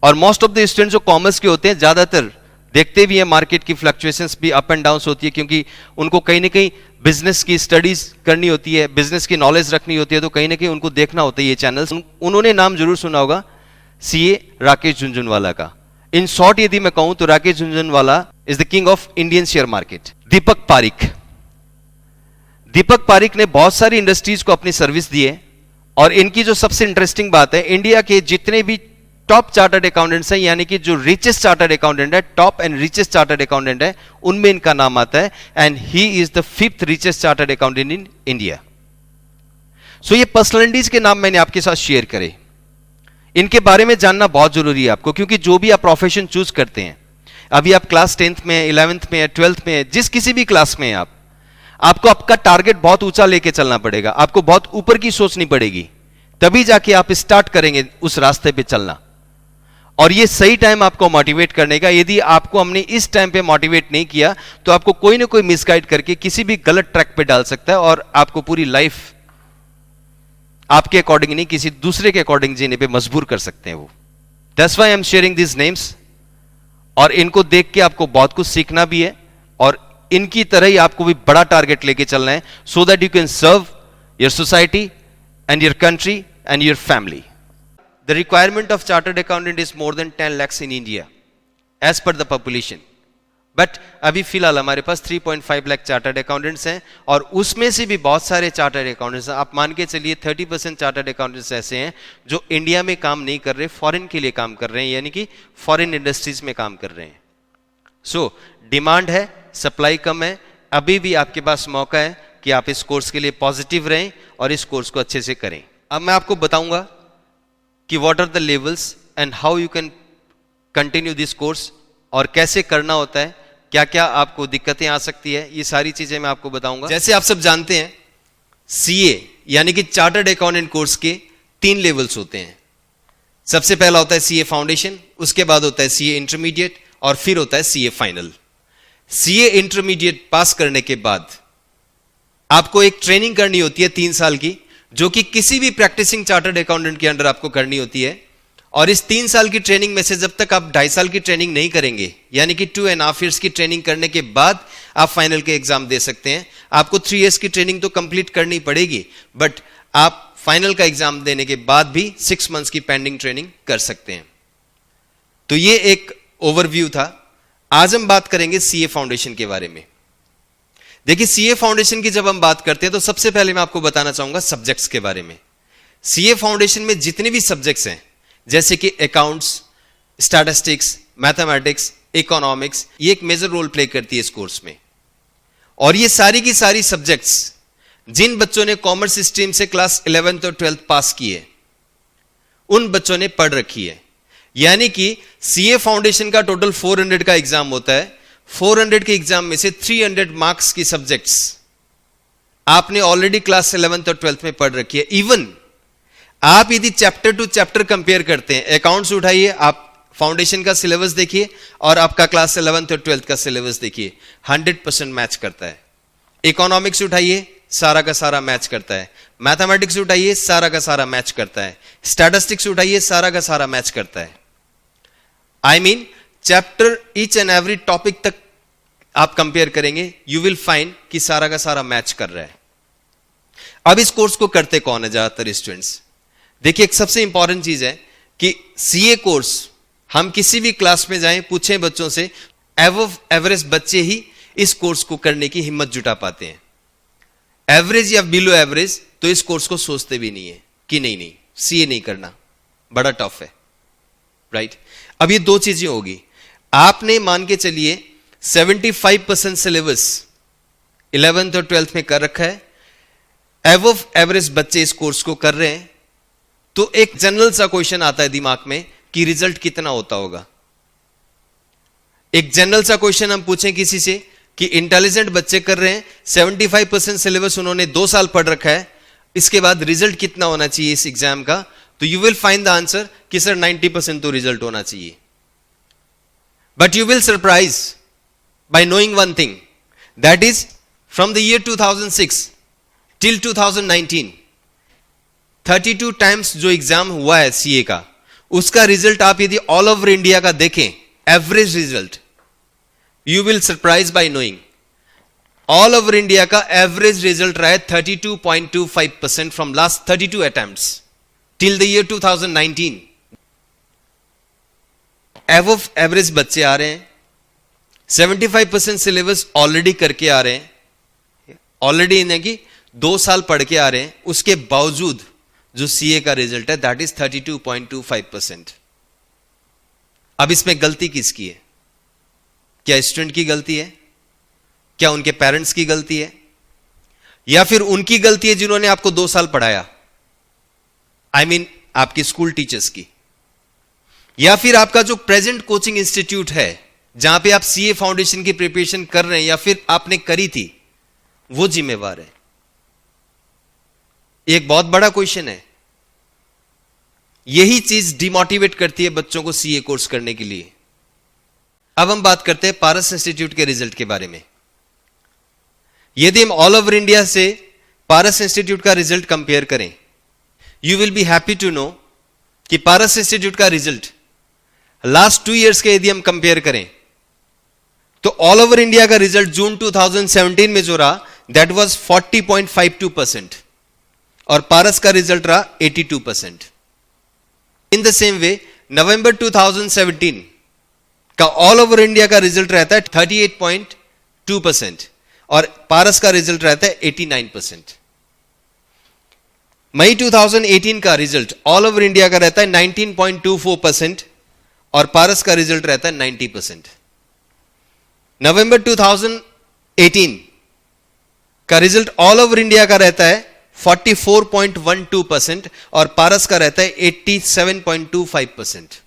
और मोस्ट ऑफ द स्टूडेंट्स जो कॉमर्स के होते हैं ज्यादातर देखते भी हैं मार्केट की फ्लक्चुएशंस भी अप एंड डाउन होती है, क्योंकि उनको कहीं ना कहीं बिजनेस की स्टडीज करनी होती है, बिजनेस की नॉलेज रखनी होती है, तो कहीं ना कहीं उनको देखना होता है ये चैनल्स। उन्होंने नाम जरूर सुना होगा सीए राकेश झुनझुनवाला का। इन शॉर्ट यदि मैं कहूं तो Rakesh Jhunjhunwala is the king of Indian share market. Deepak Pareek, Deepak Pareek ने बहुत सारी इंडस्ट्रीज को अपनी सर्विस दी है और इनकी जो सबसे इंटरेस्टिंग बात है, इंडिया के जितने भी टॉप चार्टर्ड अकाउंटेंट्स हैं, यानी कि जो रिचेस्ट चार्टर्ड अकाउंटेंट है, top and richest chartered accountant है, उनमें इनका नाम आता है and he is the 5th richest chartered accountant in India. So ये पर्सनैलिटीज के नाम मैंने आपके साथ शेयर करे। इनके बारे में जानना बहुत जरूरी है आपको, क्योंकि जो भी आप प्रोफेशन चूज करते हैं, अभी आप क्लास 10th में, 11th में, 12th में, जिस किसी भी क्लास में आपको आपका टारगेट बहुत ऊंचा लेके चलना पड़ेगा, आपको बहुत ऊपर की सोचनी पड़ेगी, तभी जाके आप स्टार्ट करेंगे उस रास्ते पे चलना। और ये सही टाइम आपको मोटिवेट करने का। यदि आपको हमने इस टाइम पे मोटिवेट नहीं किया तो आपको कोई ना कोई मिसगाइड करके किसी भी गलत ट्रैक पे डाल सकता है और आपको पूरी लाइफ आपके अकॉर्डिंग नहीं, किसी दूसरे के अकॉर्डिंग जीने पे मजबूर कर सकते हैं वो। That's why I am sharing this names, और इनको देख के आपको बहुत कुछ सीखना भी है और इनकी तरह ही आपको भी बड़ा टारगेट लेके चलना है, so that you can serve your society and your country and your family. The requirement of chartered accountant is more than 10 lakhs in India as per the population. But अभी फिलहाल हमारे पास 3.5 लाख चार्टर्ड अकाउंटेंट्स हैं और उसमें से भी बहुत सारे चार्टर्ड अकाउंटेंट्स हैं। आप मान के चलिए 30% चार्टर्ड अकाउंटेंट्स ऐसे हैं जो इंडिया में काम नहीं कर रहे, फॉरेन के लिए काम कर रहे हैं, यानी कि फॉरेन इंडस्ट्रीज में काम कर रहे हैं। सो डिमांड है, सप्लाई कम है। अभी भी आपके पास मौका है कि आप इस कोर्स के लिए पॉजिटिव रहें और इस कोर्स को अच्छे से करें। अब मैं आपको बताऊंगा कि what are the levels and how you can continue this course, और कैसे करना होता है, क्या क्या आपको दिक्कतें आ सकती है, ये सारी चीजें मैं आपको बताऊंगा। जैसे आप सब जानते हैं, सीए यानी कि चार्टर्ड अकाउंटेंट कोर्स के 3 लेवल्स होते हैं। सबसे पहला होता है सीए फाउंडेशन, उसके बाद होता है सीए इंटरमीडिएट और फिर होता है CA final. CA intermediate pass करने के बाद आपको एक ट्रेनिंग करनी होती है 3 साल की, जो कि किसी भी प्रैक्टिसिंग चार्टर्ड अकाउंटेंट के अंडर आपको करनी होती है। और इस 3 साल की ट्रेनिंग में से जब तक आप 2.5 साल की ट्रेनिंग नहीं करेंगे, यानी कि 2.5 years की ट्रेनिंग करने के बाद आप फाइनल के एग्जाम दे सकते हैं। आपको 3 years की ट्रेनिंग तो कंप्लीट करनी पड़ेगी, बट आप फाइनल का एग्जाम देने के बाद भी 6 months की पेंडिंग ट्रेनिंग कर सकते हैं। तो ये एक ओवरव्यू था। आज हम बात करेंगे सीए फाउंडेशन के बारे में। देखिए, सीए फाउंडेशन की जब हम बात करते हैं तो सबसे पहले मैं आपको बताना चाहूंगा सब्जेक्ट्स के बारे में। सीए फाउंडेशन में जितने भी सब्जेक्ट्स हैं, जैसे कि अकाउंट्स, स्टैटिस्टिक्स, मैथमेटिक्स, इकोनॉमिक्स, ये एक मेजर रोल प्ले करती है इस कोर्स में। और ये सारी की सारी सब्जेक्ट्स जिन बच्चों ने कॉमर्स स्ट्रीम से क्लास 11th और 12th पास की है, उन बच्चों ने पढ़ रखी है। यानी कि सीए फाउंडेशन का टोटल 400 का एग्जाम होता है। 400 के एग्जाम में से 300 मार्क्स की सब्जेक्ट्स आपने ऑलरेडी क्लास 11th और 12th में पढ़ रखी है। इवन आप यदि चैप्टर टू चैप्टर कंपेयर करते हैं, अकाउंट्स उठाइए, आप फाउंडेशन का सिलेबस देखिए और आपका क्लास 11th और 12th का सिलेबस देखिए, 100% मैच करता है। इकोनॉमिक्स उठाइए, सारा का सारा मैच करता है। मैथमेटिक्स उठाइए, सारा का सारा मैच करता है। स्टैटिस्टिक्स उठाइए, सारा का सारा मैच करता है। I mean chapter each and every topic तक आप कंपेयर करेंगे, यू विल फाइंड कि सारा का सारा मैच कर रहा है। अब इस कोर्स को करते कौन है ज्यादातर स्टूडेंट्स? देखिए, एक सबसे इंपॉर्टेंट चीज है कि सीए कोर्स हम किसी भी क्लास में जाएं, पूछें बच्चों से, एवरेज बच्चे ही इस कोर्स को करने की हिम्मत जुटा पाते हैं। एवरेज या बिलो एवरेज तो इस कोर्स को सोचते भी नहीं है कि नहीं सीए नहीं करना, बड़ा टफ है, राइट? अब ये 2 चीजें होगी। आपने मान के चलिए 75% सिलेबस 11th और 12th में कर रखा है, एवव एवरेज बच्चे इस कोर्स को कर रहे हैं, तो एक जनरल सा क्वेश्चन आता है दिमाग में कि रिजल्ट कितना होता होगा। एक जनरल सा क्वेश्चन हम पूछें किसी से कि इंटेलिजेंट बच्चे कर रहे हैं, 75% सिलेबस उन्होंने 2 साल पढ़ रखा है, इसके बाद रिजल्ट कितना होना चाहिए इस एग्जाम का, तो you will find the answer कि सर 90% तो रिजल्ट होना चाहिए. But you will surprise by knowing one thing, that is from the year 2006 till 2019 32 times जो एग्जाम हुआ है सीए का, उसका रिजल्ट आप यदि ऑल ओवर इंडिया का देखें, average result, you will surprise by knowing all over India का एवरेज रिजल्ट रहा है 32.25% from last 32 attempts till the year 2019. Above average बच्चे आ रहे हैं, 75% सिलेबस ऑलरेडी करके आ रहे हैं, ऑलरेडी इन्हें कि 2 साल पढ़ के आ रहे हैं, उसके बावजूद जो सीए का रिजल्ट है दैट इज 32.25%. अब इसमें गलती किसकी है? क्या स्टूडेंट की गलती है? क्या उनके पेरेंट्स की गलती है? या फिर उनकी गलती है जिन्होंने आपको 2 साल पढ़ाया, आई मीन आपकी स्कूल टीचर्स की? या फिर आपका जो प्रेजेंट कोचिंग इंस्टीट्यूट है जहां पे आप सीए फाउंडेशन की प्रिपरेशन कर रहे हैं या फिर आपने करी थी, वो जिम्मेवार है? एक बहुत बड़ा क्वेश्चन है. यही चीज डिमोटिवेट करती है बच्चों को सीए कोर्स करने के लिए. अब हम बात करते हैं पारस इंस्टीट्यूट के रिजल्ट के बारे में. यदि हम ऑल ओवर इंडिया से पारस इंस्टीट्यूट का रिजल्ट कंपेयर करें, you will be happy to know कि पारस इंस्टीट्यूट का रिजल्ट लास्ट 2 इयर्स के यदि हम कंपेयर करें तो ऑल ओवर इंडिया का रिजल्ट जून 2017 में जो रहा दैट वाज 40.52% और पारस का रिजल्ट रहा 82%. इन द सेम वे नवंबर 2017 का ऑल ओवर इंडिया का रिजल्ट रहता है 38.2% और पारस का रिजल्ट रहता है 89%. मई 2018 का रिजल्ट ऑल ओवर इंडिया का रहता है 19.24% और पारस का रिजल्ट रहता है 90%. नवंबर 2018 का रिजल्ट ऑल ओवर इंडिया का रहता है 44.12% और पारस का रहता है 87.25%.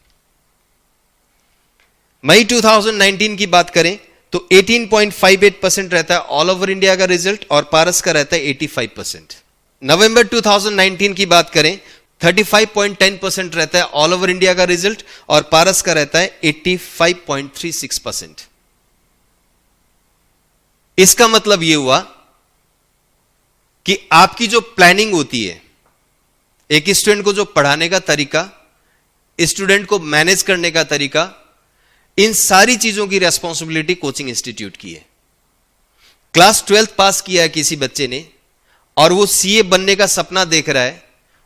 मई 2019 की बात करें तो 18.58% रहता है ऑल ओवर इंडिया का रिजल्ट और पारस का रहता है 85%. नवंबर 2019 की बात करें 35.10% रहता है ऑल ओवर इंडिया का रिजल्ट और पारस का रहता है 85.36%. इसका मतलब यह हुआ कि आपकी जो प्लानिंग होती है, एक स्टूडेंट को जो पढ़ाने का तरीका, स्टूडेंट को मैनेज करने का तरीका, इन सारी चीजों की रेस्पॉन्सिबिलिटी कोचिंग इंस्टीट्यूट की है. क्लास 12th पास किया है किसी बच्चे ने और वो सीए बनने का सपना देख रहा है,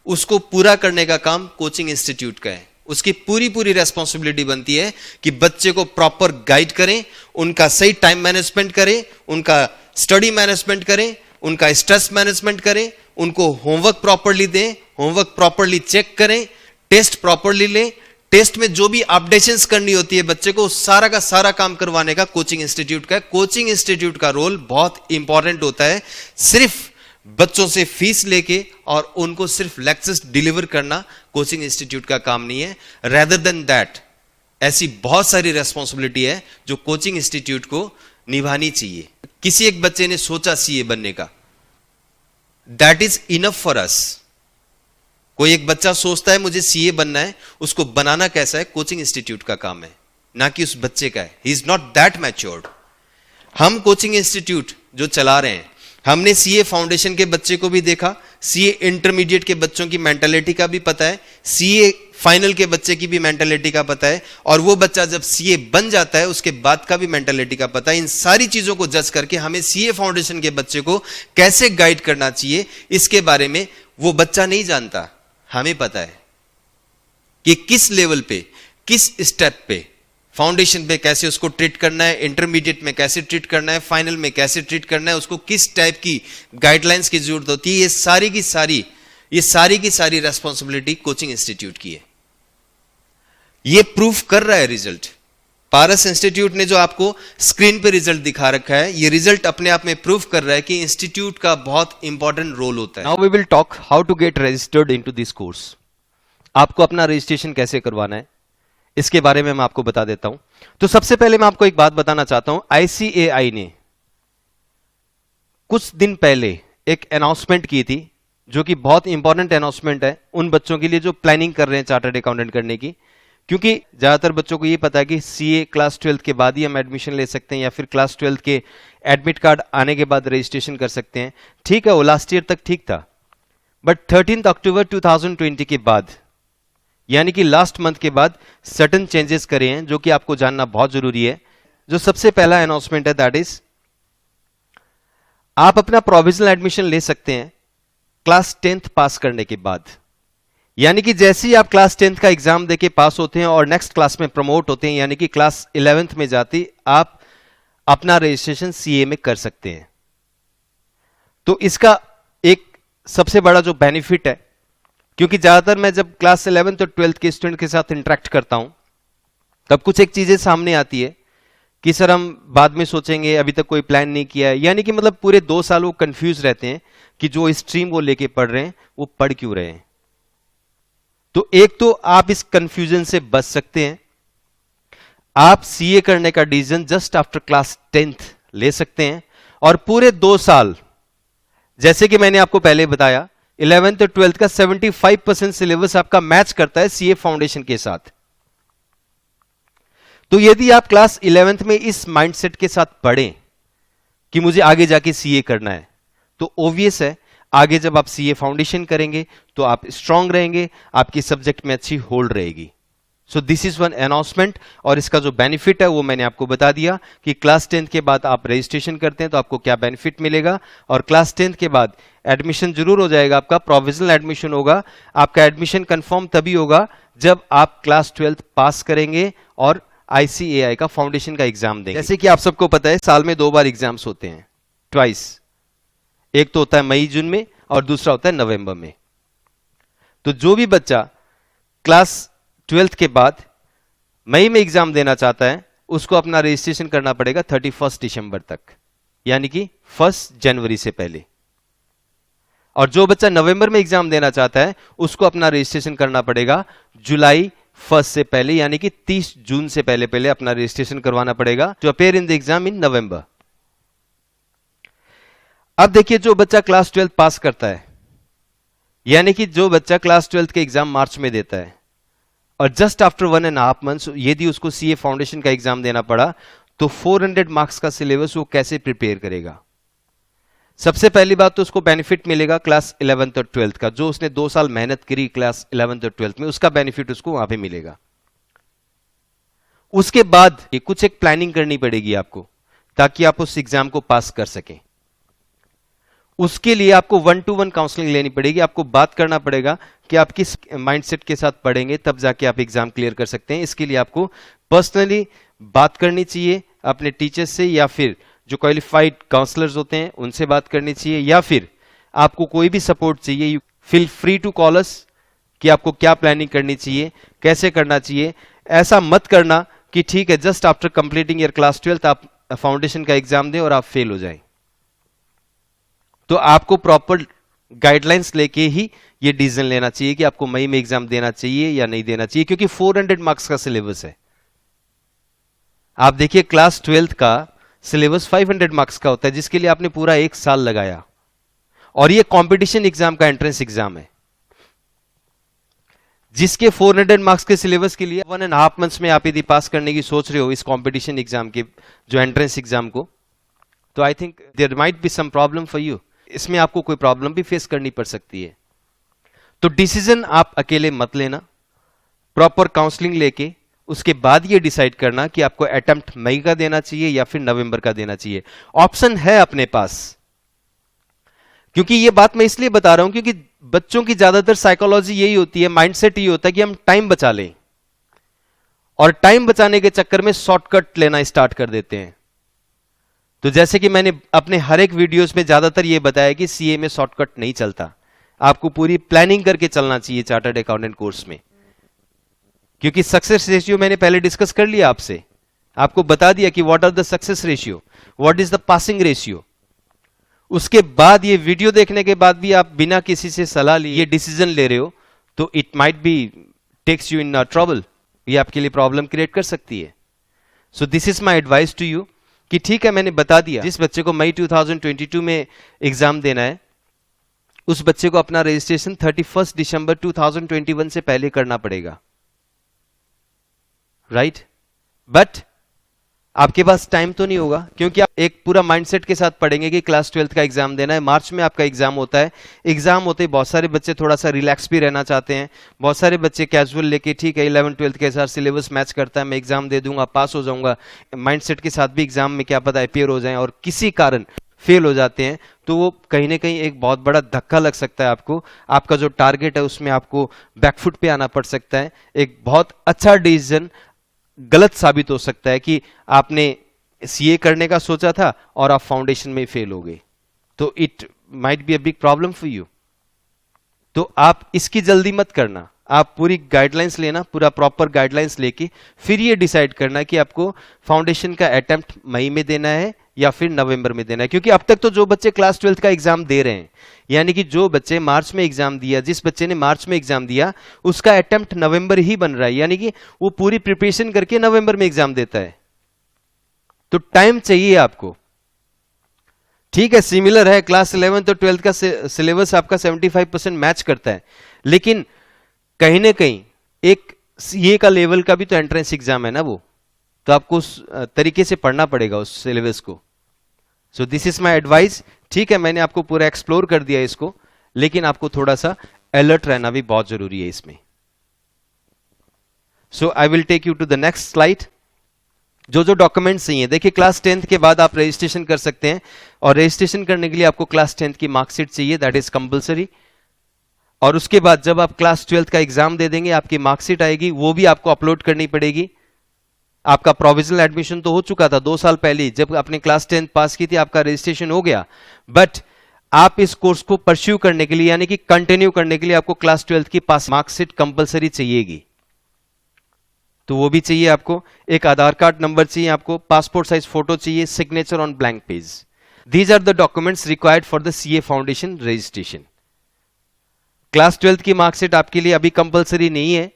उसको पूरा करने का काम कोचिंग इंस्टीट्यूट का है. उसकी पूरी रेस्पॉन्सिबिलिटी बनती है कि बच्चे को प्रॉपर गाइड करें, उनका सही टाइम मैनेजमेंट करें, उनका स्टडी मैनेजमेंट करें, उनका स्ट्रेस मैनेजमेंट करें, उनको होमवर्क प्रॉपरली दें, होमवर्क प्रॉपरली चेक करें, टेस्ट प्रॉपरली लें, टेस्ट में जो भी अपडेशंस करनी होती है बच्चे को, सारा का सारा काम करवाने का कोचिंग इंस्टीट्यूट का है. कोचिंग इंस्टीट्यूट का रोल बहुत इंपॉर्टेंट होता है. सिर्फ बच्चों से फीस लेके और उनको सिर्फ लेक्चर्स डिलीवर करना कोचिंग इंस्टीट्यूट का काम नहीं है. रेदर देन दैट ऐसी बहुत सारी रेस्पॉन्सिबिलिटी है जो कोचिंग इंस्टीट्यूट को निभानी चाहिए. किसी एक बच्चे ने सोचा सीए बनने का, that is enough for us. कोई एक बच्चा सोचता है मुझे सीए बनना है, उसको बनाना कैसा है कोचिंग इंस्टीट्यूट का काम है, ना कि उस बच्चे का है. He is not that matured. हम कोचिंग इंस्टीट्यूट जो चला रहे हैं, हमने सीए फाउंडेशन के बच्चे को भी देखा, सीए इंटरमीडिएट के बच्चों की मेंटालिटी का भी पता है, सीए फाइनल के बच्चे की भी मेंटालिटी का पता है, और वो बच्चा जब सीए बन जाता है उसके बाद का भी मेंटालिटी का पता है. इन सारी चीजों को जज करके हमें सीए फाउंडेशन के बच्चे को कैसे गाइड करना चाहिए इसके बारे में वो बच्चा नहीं जानता. हमें पता है कि किस लेवल पे, किस स्टेप पे, फाउंडेशन पे कैसे उसको ट्रीट करना है, इंटरमीडिएट में कैसे ट्रीट करना है, फाइनल में कैसे ट्रीट करना है, उसको किस टाइप की गाइडलाइंस की जरूरत होती है. ये सारी की सारी रेस्पॉन्सिबिलिटी कोचिंग इंस्टीट्यूट की है. ये प्रूफ कर रहा है रिजल्ट. पारस इंस्टीट्यूट ने जो आपको स्क्रीन पे रिजल्ट दिखा रखा है, ये रिजल्ट अपने आप में प्रूफ कर रहा है कि इंस्टीट्यूट का बहुत इंपॉर्टेंट रोल होता है. Now we will talk how to get registered into this course. आपको अपना रजिस्ट्रेशन कैसे करवाना है इसके बारे में मैं आपको बता देता हूं. तो सबसे पहले मैं आपको एक बात बताना चाहता हूं. आईसीएआई ने कुछ दिन पहले एक अनाउंसमेंट की थी, जो कि बहुत इंपॉर्टेंट अनाउंसमेंट है उन बच्चों के लिए जो प्लानिंग कर रहे हैं चार्टर्ड अकाउंटेंट करने की, क्योंकि ज्यादातर बच्चों को ये पता है कि सीए क्लास 12 के बाद ही हम एडमिशन ले सकते हैं, या फिर क्लास 12 के एडमिट कार्ड आने के बाद रजिस्ट्रेशन कर सकते हैं। ठीक है, वो लास्ट ईयर तक ठीक था, बट 13 अक्टूबर 2020 के बाद, यानी कि लास्ट मंथ के बाद सर्टेन चेंजेस करे हैं, जो कि आपको जानना बहुत जरूरी है। जो सबसे पहला अनाउंसमेंट है, दैट इज आप अपना प्रोविजनल एडमिशन ले सकते हैं क्लास 10th पास करने के बाद। यानी कि जैसे ही आप क्लास 10th का एग्जाम देके पास होते हैं और नेक्स्ट क्लास में प्रमोट होते हैं, यानी कि क्लास 11th में जाती, आप अपना रजिस्ट्रेशन सीए में कर सकते हैं। तो इसका एक सबसे बड़ा जो बेनिफिट है, क्योंकि ज्यादातर मैं जब क्लास 11th और 12th के स्टूडेंट के साथ इंटरेक्ट करता हूं, तब कुछ एक चीजें सामने आती है कि सर हम बाद में सोचेंगे, अभी तक कोई प्लान नहीं किया है। यानी कि मतलब पूरे 2 साल वो कंफ्यूज रहते हैं कि जो स्ट्रीम वो लेके पढ़ रहे हैं वो पढ़ क्यों रहे हैं। तो एक तो आप इस कंफ्यूजन से बच सकते हैं, आप सीए करने का decision just after class 10th ले सकते हैं, और पूरे 2 साल, जैसे कि मैंने आपको पहले बताया, 11th और 12th का 75% सिलेबस आपका मैच करता है सीए फाउंडेशन के साथ। तो यदि आप क्लास 11th में इस माइंडसेट के साथ पढ़ें कि मुझे आगे जाके सीए करना है, तो ऑब्वियस है आगे जब आप सीए फाउंडेशन करेंगे तो आप स्ट्रांग रहेंगे, आपकी सब्जेक्ट में अच्छी होल्ड रहेगी। सो दिस इज वन अनाउंसमेंट, और इसका जो बेनिफिट है वो मैंने आपको बता दिया कि क्लास 10th के बाद आप रजिस्ट्रेशन करते हैं तो आपको क्या बेनिफिट मिलेगा, और क्लास 10th के बाद एडमिशन जरूर हो जाएगा, आपका प्रोविजनल एडमिशन होगा। आपका एडमिशन कंफर्म तभी होगा जब आप क्लास 12th पास करेंगे और आईसीएआई का फाउंडेशन का एग्जाम देंगे। जैसे कि आप सबको पता है, साल में 2 बार एग्जाम्स होते हैं, ट्वाइस। एक तो होता है मई जून में और दूसरा होता है नवंबर में। तो जो भी बच्चा क्लास 12th के बाद मई में एग्जाम देना चाहता है, उसको अपना रजिस्ट्रेशन करना पड़ेगा 31 दिसंबर तक, यानी कि 1 जनवरी से पहले। और जो बच्चा नवंबर में एग्जाम देना चाहता है, उसको अपना रजिस्ट्रेशन करना पड़ेगा जुलाई 1 से पहले, यानी कि 30 जून से पहले पहले अपना रजिस्ट्रेशन करवाना पड़ेगा to appear in the exam in November. अब देखिए, जो बच्चा क्लास 12 पास करता है, यानी कि जो बच्चा क्लास 12 के एग्जाम मार्च में देता है, और जस्ट आफ्टर 1.5 मंथ्स यदि उसको सीए फाउंडेशन का एग्जाम देना पड़ा, तो 400 मार्क्स का सिलेबस वो कैसे प्रिपेयर करेगा। सबसे पहली बात तो उसको बेनिफिट मिलेगा क्लास 11th और 12th का, जो उसने 2 साल मेहनत करी क्लास 11th और 12th में, उसका बेनिफिट उसको वहां पे मिलेगा। उसके बाद कुछ एक प्लानिंग करनी पड़ेगी आपको, ताकि आप उस एग्जाम को पास कर सकें। उसके लिए आपको 1-to-1 काउंसलिंग लेनी पड़ेगी, आपको बात करना पड़ेगा कि आप किस माइंडसेट के साथ पढ़ेंगे, तब जाके आप एग्जाम क्लियर कर सकते हैं। इसके लिए आपको पर्सनली बात करनी चाहिए अपने टीचर से, या फिर जो क्वालिफाइड काउंसलर्स होते हैं उनसे बात करनी चाहिए, या फिर आपको कोई भी सपोर्ट चाहिए, you feel free to call us कि आपको क्या प्लानिंग करनी चाहिए, कैसे करना चाहिए। ऐसा मत करना कि ठीक है just after completing your class 12th आप फाउंडेशन का एग्जाम दें और आप फेल हो जाएं। तो आपको प्रॉपर गाइडलाइंस लेके ही ये डिसीजन लेना चाहिए कि आपको मई में एग्जाम देना चाहिए या नहीं देना चाहिए, क्योंकि 400 मार्क्स का सिलेबस है। आप देखिए, क्लास 12th का सिलेबस 500 मार्क्स का होता है, जिसके लिए आपने पूरा 1 साल लगाया, और ये कंपटीशन एग्जाम का एंट्रेंस एग्जाम है, जिसके 400 मार्क्स के सिलेबस के लिए 1.5 मंथ्स में आप यदि पास करने की सोच रहे हो इस कंपटीशन एग्जाम के जो एंट्रेंस एग्जाम को, तो I think there might be some problem for you. इसमें आपको कोई प्रॉब्लम भी फेस करनी पड़ सकती है। तो डिसीजन आप अकेले मत लेना, प्रॉपर काउंसलिंग लेके उसके बाद ये डिसाइड करना कि आपको अटेम्प्ट मई का देना चाहिए या फिर नवंबर का देना चाहिए। ऑप्शन है अपने पास। क्योंकि ये बात मैं इसलिए बता रहा हूं क्योंकि बच्चों की ज्यादातर साइकोलॉजी यही होती है, माइंडसेट ये होता है कि हम टाइम बचा लें, और टाइम बचाने के चक्कर में शॉर्टकट लेना स्टार्ट कर देते हैं। तो जैसे कि मैंने अपने हर एक वीडियोस में ज्यादातर ये बताया कि सीए में शॉर्टकट नहीं चलता, आपको पूरी प्लानिंग करके चलना चाहिए चार्टर्ड अकाउंटेंट कोर्स में। क्योंकि सक्सेस रेशियो मैंने पहले डिस्कस कर लिया आपसे, आपको बता दिया कि what are the success ratio, what is the passing ratio. उसके बाद ये वीडियो देखने के बाद भी आप बिना किसी से सलाह लिए ये डिसीजन ले रहे हो, तो it might be takes you in trouble, ये आपके लिए प्रॉब्लम क्रिएट कर सकती है। So this is my advice to you कि ठीक है मैंने बता दिया, जिस बच्चे को मई 2022 में एग्जाम देना है उस बच्चे को अपना रजिस्ट्रेशन 31 दिसंबर 2021 से पहले करना पड़ेगा, राइट? बट आपके पास टाइम तो नहीं होगा, क्योंकि आप एक पूरा माइंडसेट के साथ पढ़ेंगे कि क्लास 12th का एग्जाम देना है, मार्च में आपका एग्जाम होता है। एग्जाम होते ही बहुत सारे बच्चे थोड़ा सा रिलैक्स भी रहना चाहते हैं, बहुत सारे बच्चे कैजुअल लेके ठीक है 11 12th के साथ सिलेबस मैच करता है, मैं एग्जाम दे दूंगा, पास हो जाऊंगा, माइंडसेट के साथ भी एग्जाम में क्या पता अपियर हो जाए और किसी कारण फेल हो जाते हैं, तो वो कहीं ना कहीं एक बहुत बड़ा धक्का लग सकता है आपको, आपका जो टारगेट है उसमें आपको बैकफुट पे आना पड़ सकता है। एक बहुत अच्छा डिसीजन गलत साबित हो सकता है कि आपने सीए करने का सोचा था और आप फाउंडेशन में फेल हो गए, तो it might be a big problem for you. तो आप इसकी जल्दी मत करना, आप पूरी गाइडलाइंस लेना, पूरा प्रॉपर गाइडलाइंस लेके फिर ये डिसाइड करना कि आपको फाउंडेशन का अटेम्प्ट मई में देना है या फिर नवंबर में देना है। क्योंकि अब तक तो जो बच्चे क्लास 12th का एग्जाम दे रहे हैं, यानी कि जो बच्चे मार्च में एग्जाम दिया, जिस बच्चे ने मार्च में एग्जाम दिया उसका अटेम्प्ट नवंबर ही बन रहा है, यानी कि वो पूरी प्रिपरेशन करके नवंबर में एग्जाम देता है। तो टाइम चाहिए आपको, ठीक है सिमिलर है, क्लास 11 और 12th का सिलेबस आपका 75% मैच करता है, लेकिन कहीं ना कहीं एक सीए का लेवल का भी तो एंट्रेंस एग्जाम है ना वो, तो आपको उस तरीके से पढ़ना पड़ेगा उस सिलेबस को। सो दिस इज माय एडवाइस। ठीक है मैंने आपको पूरा एक्सप्लोर कर दिया इसको, लेकिन आपको थोड़ा सा अलर्ट रहना भी बहुत जरूरी है इसमें। So I will take you to the next slide. जो जो डॉक्यूमेंट्स चाहिए, देखिए क्लास 10th के बाद आप रजिस्ट्रेशन कर सकते हैं, और रजिस्ट्रेशन करने के लिए आपको क्लास 10th की मार्कशीट चाहिए, दैट इज कंपलसरी। और उसके बाद जब आप क्लास 12th का एग्जाम दे देंगे आपकी मार्कशीट आएगी, वो भी आपको अपलोड करनी पड़ेगी। आपका प्रोविजनल एडमिशन तो हो चुका था 2 साल पहले, जब आपने क्लास 10th पास की थी आपका रजिस्ट्रेशन हो गया, बट आप इस कोर्स को परस्यू करने के लिए यानी कि कंटिन्यू करने के लिए आपको क्लास 12th की पास मार्कशीट कंपलसरी चाहिएगी, तो वो भी चाहिए आपको। एक आधार कार्ड नंबर चाहिए आपको, पासपोर्ट साइज फोटो चाहिए, signature on blank page. These are the documents required for the CA foundation registration. Class 12th की मार्कशीट आपके लिए अभी कंपलसरी नहीं है,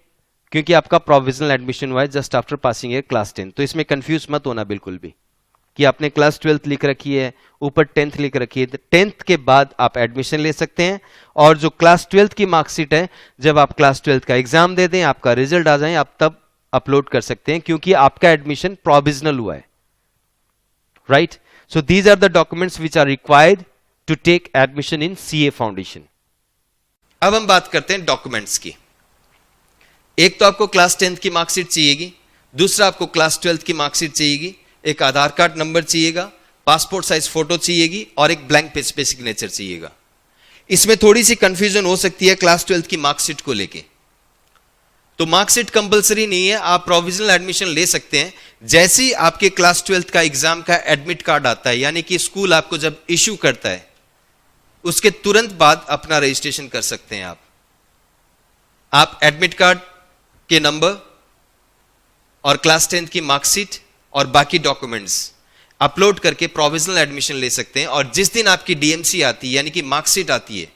क्योंकि आपका प्रोविजनल एडमिशन हुआ है just after passing year class 10, तो इसमें कंफ्यूज मत होना बिल्कुल भी कि आपने क्लास 12th लिख रखी है ऊपर 10th लिख रखी है। 10th के बाद आप एडमिशन ले सकते हैं, और जो क्लास 12th की मार्कशीट है जब आप क्लास 12th का एग्जाम दे दें, आपका रिजल्ट आ जाए, आप तब अपलोड कर सकते हैं, क्योंकि आपका एडमिशन प्रोविजनल हुआ है, right? So these are the documents which are required to take admission in CA foundation. अब हम बात करते हैं डॉक्यूमेंट्स की। एक तो आपको क्लास 10th की मार्कशीट चाहिएगी, दूसरा आपको क्लास 12th की मार्कशीट चाहिएगी, एक आधार कार्ड नंबर चाहिएगा, पासपोर्ट साइज फोटो चाहिएगी, और एक ब्लैंक पेज पे सिग्नेचर चाहिएगा। इसमें थोड़ी सी कंफ्यूजन हो सकती है क्लास 12th की मार्कशीट को लेके, तो मार्कशीट कंपलसरी नहीं है, आप प्रोविजनल एडमिशन ले सकते हैं। जैसे ही आपके क्लास 12th का एग्जाम का एडमिट कार्ड आता है, यानी कि स्कूल आपको जब इश्यू करता है, उसके तुरंत बाद अपना रजिस्ट्रेशन कर सकते हैं आप एडमिट कार्ड के नंबर और क्लास 10th की मार्कशीट और बाकी डॉक्यूमेंट्स अपलोड करके प्रोविजनल एडमिशन ले सकते हैं, और जिस दिन आपकी डीएमसी आती है यानी कि मार्कशीट आती है,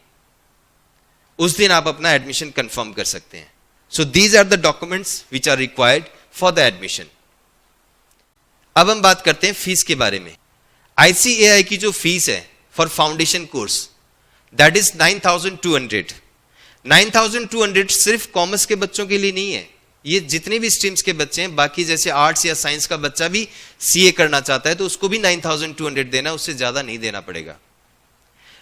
उस दिन आप अपना एडमिशन कंफर्म कर सकते हैं। So these are the documents which are required for the admission. अब हम बात करते हैं फीस के बारे में। आईसीएआई की जो फीस है for foundation course that is 9,200। 9,200 सिर्फ कॉमर्स के बच्चों के लिए नहीं है, ये जितने भी स्ट्रीम्स के बच्चे हैं, बाकी जैसे आर्ट्स या साइंस का बच्चा भी सीए करना चाहता है तो उसको भी 9,200 देना, उससे ज्यादा नहीं देना पड़ेगा।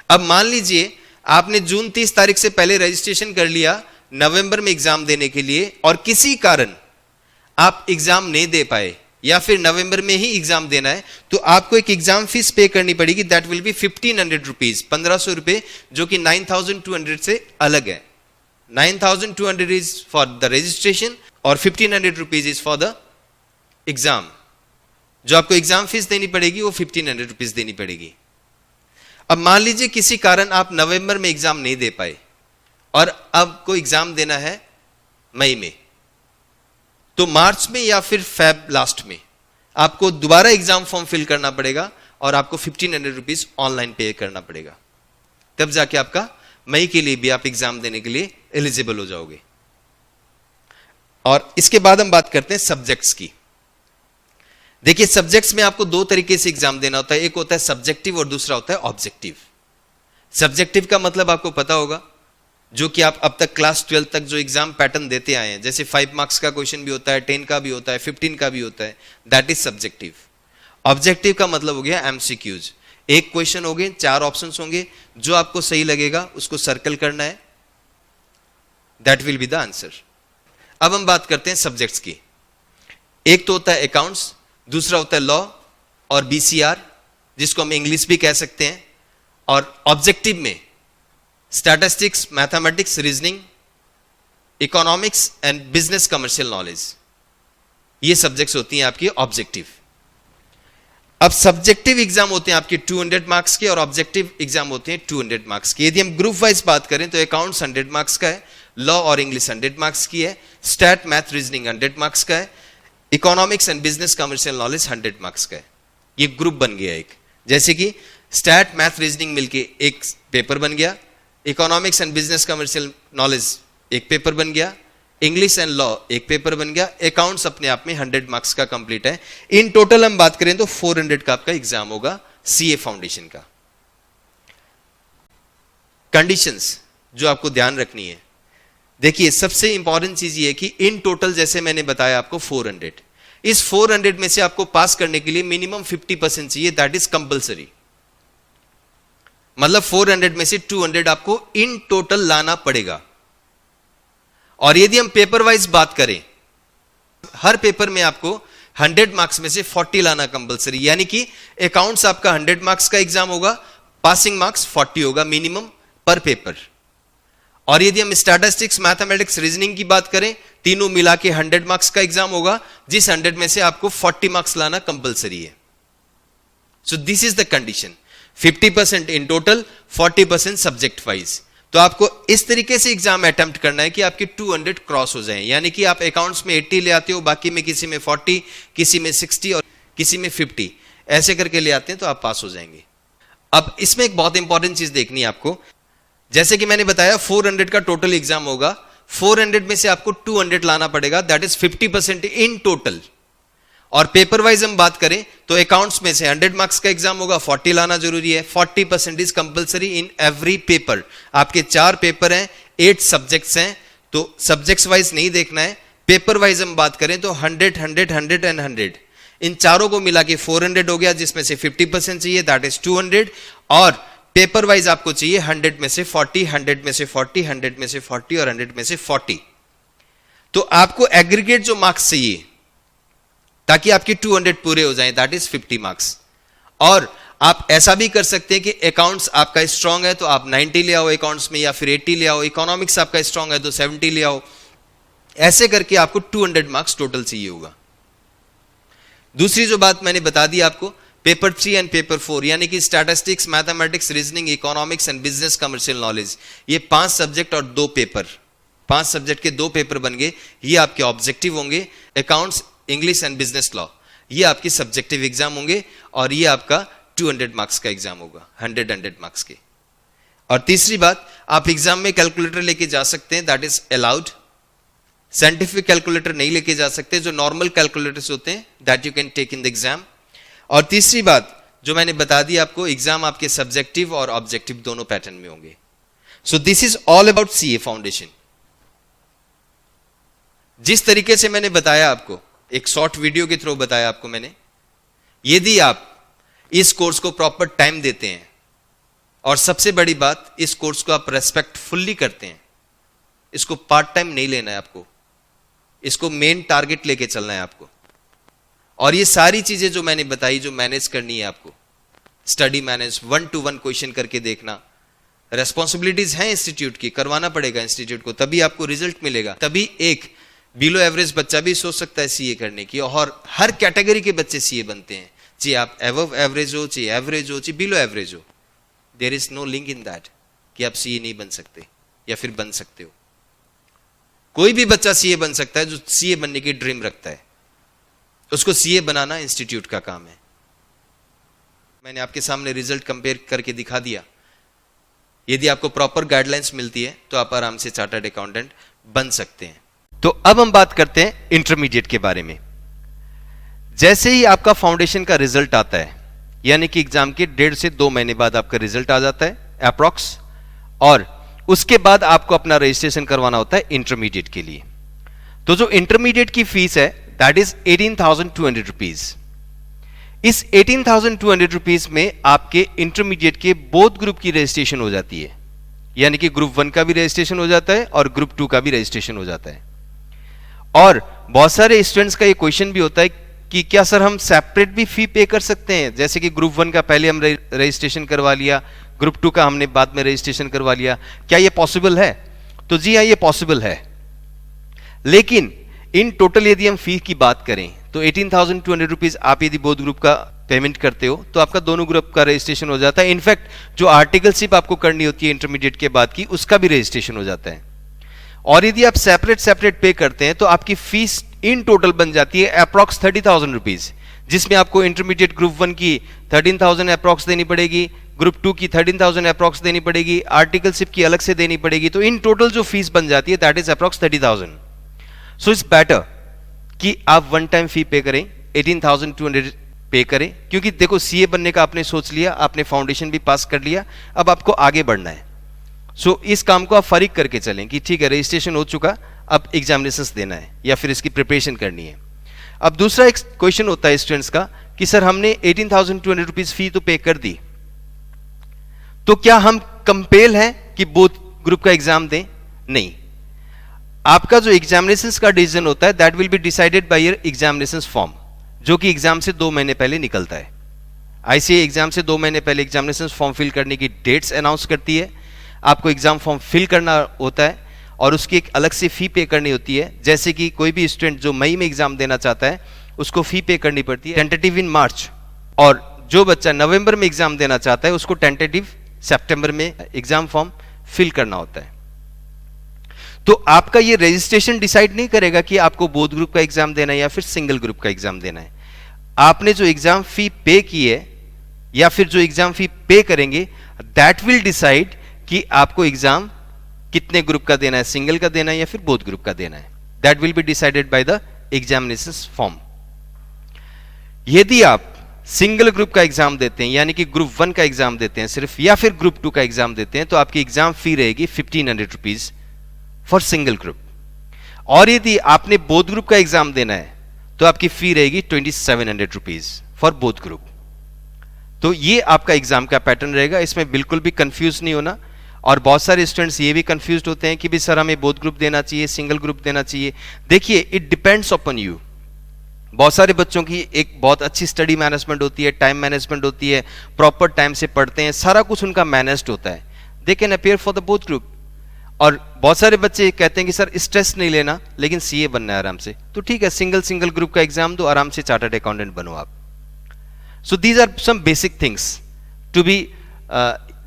अब मान लीजिए आपने जून 30 तारीख से पहले रजिस्ट्रेशन कर लिया नवंबर में एग्जाम देने के लिए, और किसी कारण आप एग्जाम नहीं दे पाए या फिर नवंबर में ही एग्जाम देना है, तो आपको एक एग्जाम फीस पे करनी पड़ेगी, दैट विल बी 1,500 रुपीज, 1,500 रुपए, जो कि 9,200 से अलग है। 9,200 इज फॉर द रजिस्ट्रेशन और 1,500 rupees is for the exam. जो आपको एग्जाम फीस देनी पड़ेगी वो 1,500 रुपीज देनी पड़ेगी। अब मान लीजिए किसी कारण आप नवंबर में एग्जाम नहीं दे पाए और अब को एग्जाम देना है मई में, तो मार्च में या फिर फेब लास्ट में आपको दोबारा एग्जाम फॉर्म फिल करना पड़ेगा और आपको 1,500 रुपीज ऑनलाइन पे करना पड़ेगा, तब जाके आपका मई के लिए भी आप एग्जाम देने के लिए एलिजिबल हो जाओगे। और इसके बाद हम बात करते हैं सब्जेक्ट्स की। देखिए सब्जेक्ट्स में आपको दो तरीके से एग्जाम देना होता है, एक होता है सब्जेक्टिव और दूसरा होता है ऑब्जेक्टिव। सब्जेक्टिव का मतलब आपको पता होगा, जो कि आप अब तक क्लास 12 तक जो एग्जाम पैटर्न देते आए हैं, जैसे 5 मार्क्स का क्वेश्चन भी होता है, 10 का भी होता है, 15 का भी होता है, दैट इज सब्जेक्टिव। ऑब्जेक्टिव का मतलब हो गया एमसीक्यूज, एक क्वेश्चन हो गए, 4 ऑप्शंस होंगे, जो आपको सही लगेगा उसको सर्कल करना है, that will be the answer. अब हम बात करते हैं सब्जेक्ट्स की। एक तो होता है अकाउंट्स, दूसरा होता है लॉ और बीसीआर, जिसको हम इंग्लिश भी कह सकते हैं, और ऑब्जेक्टिव में statistics, mathematics, reasoning, economics and business commercial knowledge, ये सब्जेक्ट्स होती हैं आपकी ऑब्जेक्टिव। अब सब्जेक्टिव एग्जाम होते हैं आपके 200 मार्क्स के और ऑब्जेक्टिव एग्जाम होते हैं 200 मार्क्स के। यदि हम ग्रुप वाइज बात करें तो अकाउंट्स 100 मार्क्स का है, लॉ और इंग्लिश 100 मार्क्स की है, स्टैट, मैथ, रीजनिंग 100 मार्क्स का है, economics and business commercial knowledge 100 marks का है। ये ग्रुप बन गया एक, जैसे कि स्टैट, मैथ, रीजनिंग मिलके एक पेपर बन गया, economics and business commercial knowledge एक पेपर बन गया, इंग्लिश एंड लॉ एक पेपर बन गया, अकाउंट्स अपने आप में 100 मार्क्स का कंप्लीट है। इन टोटल हम बात करें तो 400 का आपका एग्जाम होगा सीए फाउंडेशन का। कंडीशंस जो आपको ध्यान रखनी है, देखिए सबसे इंपॉर्टेंट चीज ये है कि इन टोटल जैसे मैंने बताया आपको 400, इस 400 में से आपको पास करने के लिए मिनिमम 50% चाहिए, दैट इज कंपल्सरी। मतलब 400 में से 200 आपको इन टोटल लाना पड़ेगा। और यदि हम पेपर वाइज बात करें, हर पेपर में आपको 100 मार्क्स में से 40 लाना कंपलसरी, यानी कि अकाउंट्स आपका 100 मार्क्स का एग्जाम होगा, पासिंग मार्क्स 40 होगा मिनिमम पर पेपर। और यदि हम स्टैटिस्टिक्स, मैथमेटिक्स, रीजनिंग की बात करें, तीनों मिला के 100 मार्क्स का एग्जाम होगा, जिस 100 में से आपको 40 मार्क्स लाना कंपलसरी है। So this is the condition, 50% in total, 40% subject wise. तो आपको इस तरीके से एग्जाम अटेम्प्ट करना है कि आपके 200 क्रॉस हो जाएं, यानी कि आप अकाउंट्स में 80 ले आते हो, बाकी में किसी में 40, किसी में 60 और किसी में 50, ऐसे करके ले आते हैं तो आप पास हो जाएंगे। अब इसमें एक बहुत इंपॉर्टेंट चीज देखनी है आपको, जैसे कि मैंने बताया 400 का टोटल एग्जाम होगा, 400 में से आपको 200 लाना पड़ेगा, दैट इज 50% इन टोटल। और पेपर वाइज हम बात करें तो अकाउंट्स में से 100 मार्क्स का एग्जाम होगा, 40 लाना जरूरी है, 40% is compulsory in every paper. आपके 4 पेपर हैं, 8 सब्जेक्ट्स हैं, तो सब्जेक्ट्स वाइज नहीं देखना है, पेपर वाइज हम बात करें तो 100, 100, 100 एंड 100, इन चारों को मिला के 400 हो गया, जिसमें से 50% चाहिए, दैट इज 200। और पेपर वाइज आपको चाहिए 100 में से 40, 100 में से 40, 100 में से 40 और 100 में से 40। तो आपको एग्रीगेट जो मार्क्स चाहिए ताकि आपके 200 पूरे हो जाएं, दैट इज 50 मार्क्स। और आप ऐसा भी कर सकते हैं कि अकाउंट्स आपका स्ट्रांग है तो आप 90 ले आओ अकाउंट्स में, या फिर 80 ले आओ, इकोनॉमिक्स आपका स्ट्रांग है तो 70 ले आओ, ऐसे करके आपको 200 मार्क्स टोटल चाहिए होगा। दूसरी जो बात मैंने बता दी आपको, पेपर 3 एंड पेपर 4, यानी कि statistics, mathematics, reasoning, economics and business commercial knowledge, ये 5 सब्जेक्ट और 2 पेपर, 5 सब्जेक्ट के 2 पेपर बन गए, ये आपके ऑब्जेक्टिव होंगे। Accounts, English and business law, ये आपकी सब्जेक्टिव एग्जाम होंगे, और ये आपका 200 मार्क्स का एग्जाम होगा, 100 मार्क्स के। और तीसरी बात, आप एग्जाम में कैलकुलेटर लेके जा सकते हैं, that is allowed. Scientific calculator नहीं लेके जा सकते, जो नॉर्मल कैलकुलेटर्स होते हैं that you can take in the exam. और तीसरी बात जो मैंने बता दी आपको, एग्जाम आपके सब्जेक्टिव और ऑब्जेक्टिव दोनों पैटर्न में होंगे। सो this is all about CA foundation. जिस तरीके से मैंने बताया आपको, एक शॉर्ट वीडियो के थ्रू बताया आपको मैंने, यदि आप इस कोर्स को प्रॉपर टाइम देते हैं, और सबसे बड़ी बात, इस कोर्स को आप रेस्पेक्टफुली करते हैं, इसको पार्ट टाइम नहीं लेना है आपको, इसको मेन टारगेट लेके चलना है आपको। और ये सारी चीजें जो मैंने बताई, जो मैनेज करनी है आपको, स्टडी मैनेज, 1-to-1 क्वेश्चन करके देखना, रेस्पॉन्सिबिलिटीज हैं इंस्टीट्यूट की, करवाना पड़ेगा इंस्टीट्यूट को, तभी आपको रिजल्ट मिलेगा। तभी एक बिलो एवरेज बच्चा भी सोच सकता है सीए करने की, और हर कैटेगरी के बच्चे सीए बनते हैं, चाहे आप अबव एवरेज हो, चाहे एवरेज हो, चाहे बिलो एवरेज हो। There is no link in that कि आप सीए नहीं बन सकते या फिर बन सकते हो। कोई भी बच्चा सीए बन सकता है जो सीए बनने की ड्रीम रखता है, उसको सीए बनाना इंस्टीट्यूट का काम है। मैंने आपके सामने रिजल्ट कंपेयर करके दिखा दिया। यदि आपको प्रॉपर गाइडलाइंस मिलती है तो आप आराम से चार्टर्ड अकाउंटेंट बन सकते हैं। तो अब हम बात करते हैं इंटरमीडिएट के बारे में। जैसे ही आपका फाउंडेशन का रिजल्ट आता है, यानी कि एग्जाम के 1.5 से 2 महीने बाद आपका रिजल्ट आ जाता है अप्रॉक्स, और उसके बाद आपको अपना रजिस्ट्रेशन करवाना होता है इंटरमीडिएट के लिए। तो जो इंटरमीडिएट की फीस है दैट इज 18,200 रुपीज। इस 18,200 रुपीज में आपके इंटरमीडिएट के बोथ ग्रुप की रजिस्ट्रेशन हो जाती है, यानी कि ग्रुप 1 का भी रजिस्ट्रेशन हो जाता है और ग्रुप 2 का भी रजिस्ट्रेशन हो जाता है। और बहुत सारे स्टूडेंट्स का ये क्वेश्चन भी होता है कि क्या सर हम सेपरेट भी फी पे कर सकते हैं, जैसे कि ग्रुप 1 का पहले हम रजिस्ट्रेशन करवा लिया, ग्रुप 2 का हमने बाद में रजिस्ट्रेशन करवा लिया, क्या ये पॉसिबल है? तो जी हाँ, ये पॉसिबल है। लेकिन इन टोटल यदि हम फी की बात करें तो 18,200 रुपीज आप यदि बोथ ग्रुप का पेमेंट करते हो तो आपका दोनों ग्रुप का रजिस्ट्रेशन हो जाता है। इनफैक्ट जो आर्टिकलशिप आपको करनी होती है इंटरमीडिएट के बाद की, उसका भी रजिस्ट्रेशन हो जाता है। और यदि आप सेपरेट पे करते हैं तो आपकी फीस इन टोटल बन जाती है अप्रॉक्स 30,000 रुपीज, जिसमें आपको इंटरमीडिएट ग्रुप 1 की 13,000 अप्रॉक्स देनी पड़ेगी, ग्रुप 2 की 13,000 अप्रॉक्स देनी पड़ेगी, आर्टिकलशिप की अलग से देनी पड़ेगी। तो इन टोटल जो फीस बन जाती है that is approx 30,000। So it's better कि आप वन टाइम फी पे करें, 18,200 पे करें, क्योंकि देखो सीए बनने का आपने सोच लिया, आपने फाउंडेशन भी पास कर लिया, अब आपको आगे बढ़ना है। सो इस काम को आप फरीक करके चलें कि ठीक है रजिस्ट्रेशन हो चुका, अब एग्जामिनेशंस देना है या फिर इसकी प्रिपरेशन करनी है। अब दूसरा एक क्वेश्चन होता है स्टूडेंट्स का कि सर हमने 18,200 रुपीज फी तो पे कर दी, तो क्या हम कंपेल हैं कि बोथ ग्रुप का एग्जाम दें? नहीं, आपका जो एग्जामिनेशंस का डिसीजन होता है that will be decided by your examinations form, जो कि एग्जाम से 2 महीने पहले निकलता है। आईसीए एग्जाम से 2 महीने पहले एग्जामिनेशंस फॉर्म फिल करने की डेट्स अनाउंस करती है। आपको एग्जाम फॉर्म फिल करना होता है और उसकी एक अलग से फी पे करनी होती है। जैसे कि कोई भी स्टूडेंट जो मई में एग्जाम देना चाहता है उसको फी पे करनी पड़ती है टेंटेटिव इन मार्च, और जो बच्चा नवंबर में एग्जाम देना चाहता है उसको टेंटेटिव सितंबर में एग्जाम फॉर्म फिल करना होता है। तो आपका ये रजिस्ट्रेशन डिसाइड नहीं करेगा कि आपको बोथ ग्रुप का एग्जाम देना है या फिर सिंगल ग्रुप का एग्जाम देना है। आपने जो एग्जाम फी पे की है या फिर जो एग्जाम फी पे करेंगे दैट विल डिसाइड कि आपको एग्जाम कितने ग्रुप का देना है, सिंगल का देना है या फिर बोथ ग्रुप का देना है। That will be decided by the examinations form. यदि आप सिंगल ग्रुप का एग्जाम देते हैं, यानी कि ग्रुप 1 का एग्जाम देते हैं सिर्फ, या फिर ग्रुप 2 का एग्जाम देते हैं, तो आपकी एग्जाम फी रहेगी 1,500 रुपीज फॉर सिंगल ग्रुप। और यदि आपने बोथ ग्रुप का एग्जाम देना है तो आपकी फी रहेगी 2,700 रुपीज फॉर बोथ ग्रुप। तो ये आपका एग्जाम का पैटर्न रहेगा, इसमें बिल्कुल भी कंफ्यूज नहीं होना। और बहुत सारे स्टूडेंट्स ये भी कंफ्यूज होते हैं कि भी सर हमें बोथ ग्रुप देना चाहिए, सिंगल ग्रुप देना चाहिए। देखिए इट डिपेंड्स अपॉन यू। बहुत सारे बच्चों की एक बहुत अच्छी स्टडी मैनेजमेंट होती है, टाइम मैनेजमेंट होती है, प्रॉपर टाइम से पढ़ते हैं, सारा कुछ उनका मैनेज्ड होता है, they can appear for the both group. और बहुत सारे बच्चे कहते हैं कि सर स्ट्रेस नहीं लेना लेकिन सीए बनना है आराम से, तो ठीक है सिंगल ग्रुप का एग्जाम दो, आराम से चार्टर्ड अकाउंटेंट बनो आप। So these are some basic things to be,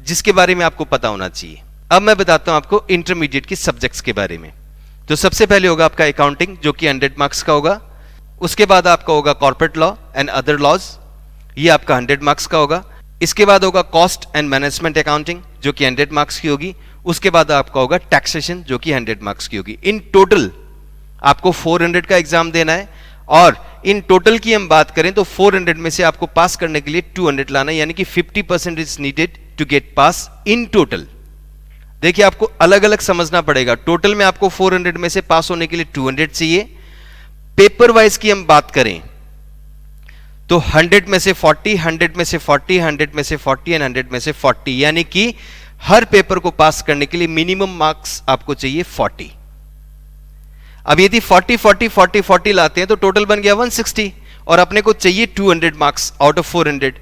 जिसके बारे में आपको पता होना चाहिए। अब मैं बताता हूं आपको इंटरमीडिएट की सब्जेक्ट्स के बारे में। तो सबसे पहले होगा आपका अकाउंटिंग जो कि 100 मार्क्स का होगा। उसके बाद आपका होगा corporate law and other laws, ये आपका 100 मार्क्स का होगा। इसके बाद होगा कॉस्ट एंड मैनेजमेंट अकाउंटिंग जो कि 100 मार्क्स की होगी। उसके बाद आपका होगा टैक्सेशन जो कि 100 मार्क्स की होगी। इन टोटल आपको 400 का एग्जाम देना है, और इन टोटल की हम बात करें तो 400 में से आपको पास करने के लिए 200 लाना है, यानी कि 50% is needed to get pass in total. देखिए आपको अलग अलग समझना पड़ेगा। टोटल में आपको 400 में से पास होने के लिए 200 चाहिए। पेपर वाइज की हम बात करें तो 100 में से 40, 100 में से 40, 100 में से 40 एंड 100 में से 40, यानी कि हर पेपर को पास करने के लिए मिनिमम मार्क्स आपको चाहिए 40। अब यदि 40 40 40 40 लाते हैं तो टोटल बन गया 160, और अपने को चाहिए 200 मार्क्स आउट ऑफ 400।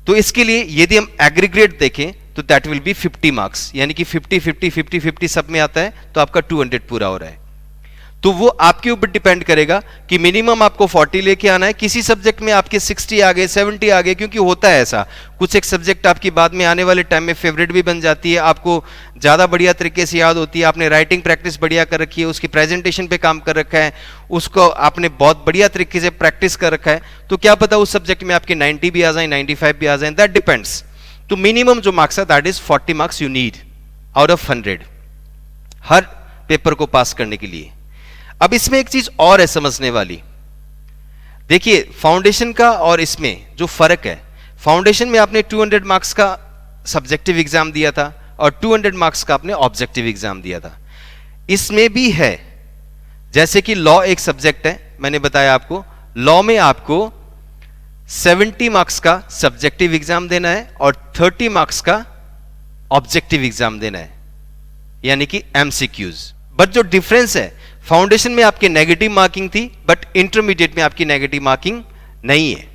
तो इसके लिए यदि हम एग्रीगेट देखें तो दैट विल बी 50 मार्क्स, यानी कि 50 50 50 50 सब में आता है तो आपका 200 पूरा हो रहा है। तो वो आपके ऊपर डिपेंड करेगा कि मिनिमम आपको 40 लेके आना है। किसी सब्जेक्ट में आपके 60 आ गए, 70 आ गए, क्योंकि होता है ऐसा, कुछ एक सब्जेक्ट आपकी बाद में आने वाले टाइम में फेवरेट भी बन जाती है, आपको ज़्यादा बढ़िया तरीके से याद होती है, आपने राइटिंग प्रैक्टिस बढ़िया कर रखी है, उसकी प्रेजेंटेशन पे काम कर रखा है, उसको आपने बहुत बढ़िया तरीके से प्रैक्टिस कर रखा है, तो क्या पता उस सब्जेक्ट में आपके 90 भी आ जाए, 95 भी आ जाए, दैट डिपेंड्स। तो मिनिमम जो मार्क्स है that is 40 marks you need out of 100 her paper को पास करने के लिए। अब इसमें एक चीज और है समझने वाली, देखिए फाउंडेशन का और इसमें जो फर्क है, फाउंडेशन में आपने 200 मार्क्स का सब्जेक्टिव एग्जाम दिया था और 200 मार्क्स का आपने ऑब्जेक्टिव एग्जाम दिया था। इसमें भी है, जैसे कि लॉ एक सब्जेक्ट है, मैंने बताया आपको, लॉ में आपको 70 मार्क्स का सब्जेक्टिव एग्जाम देना है और 30 मार्क्स का ऑब्जेक्टिव एग्जाम देना है, यानी कि एमसीक्यूज। बट जो डिफरेंस है, फाउंडेशन में आपकी नेगेटिव मार्किंग थी, बट इंटरमीडिएट में आपकी नेगेटिव मार्किंग नहीं है,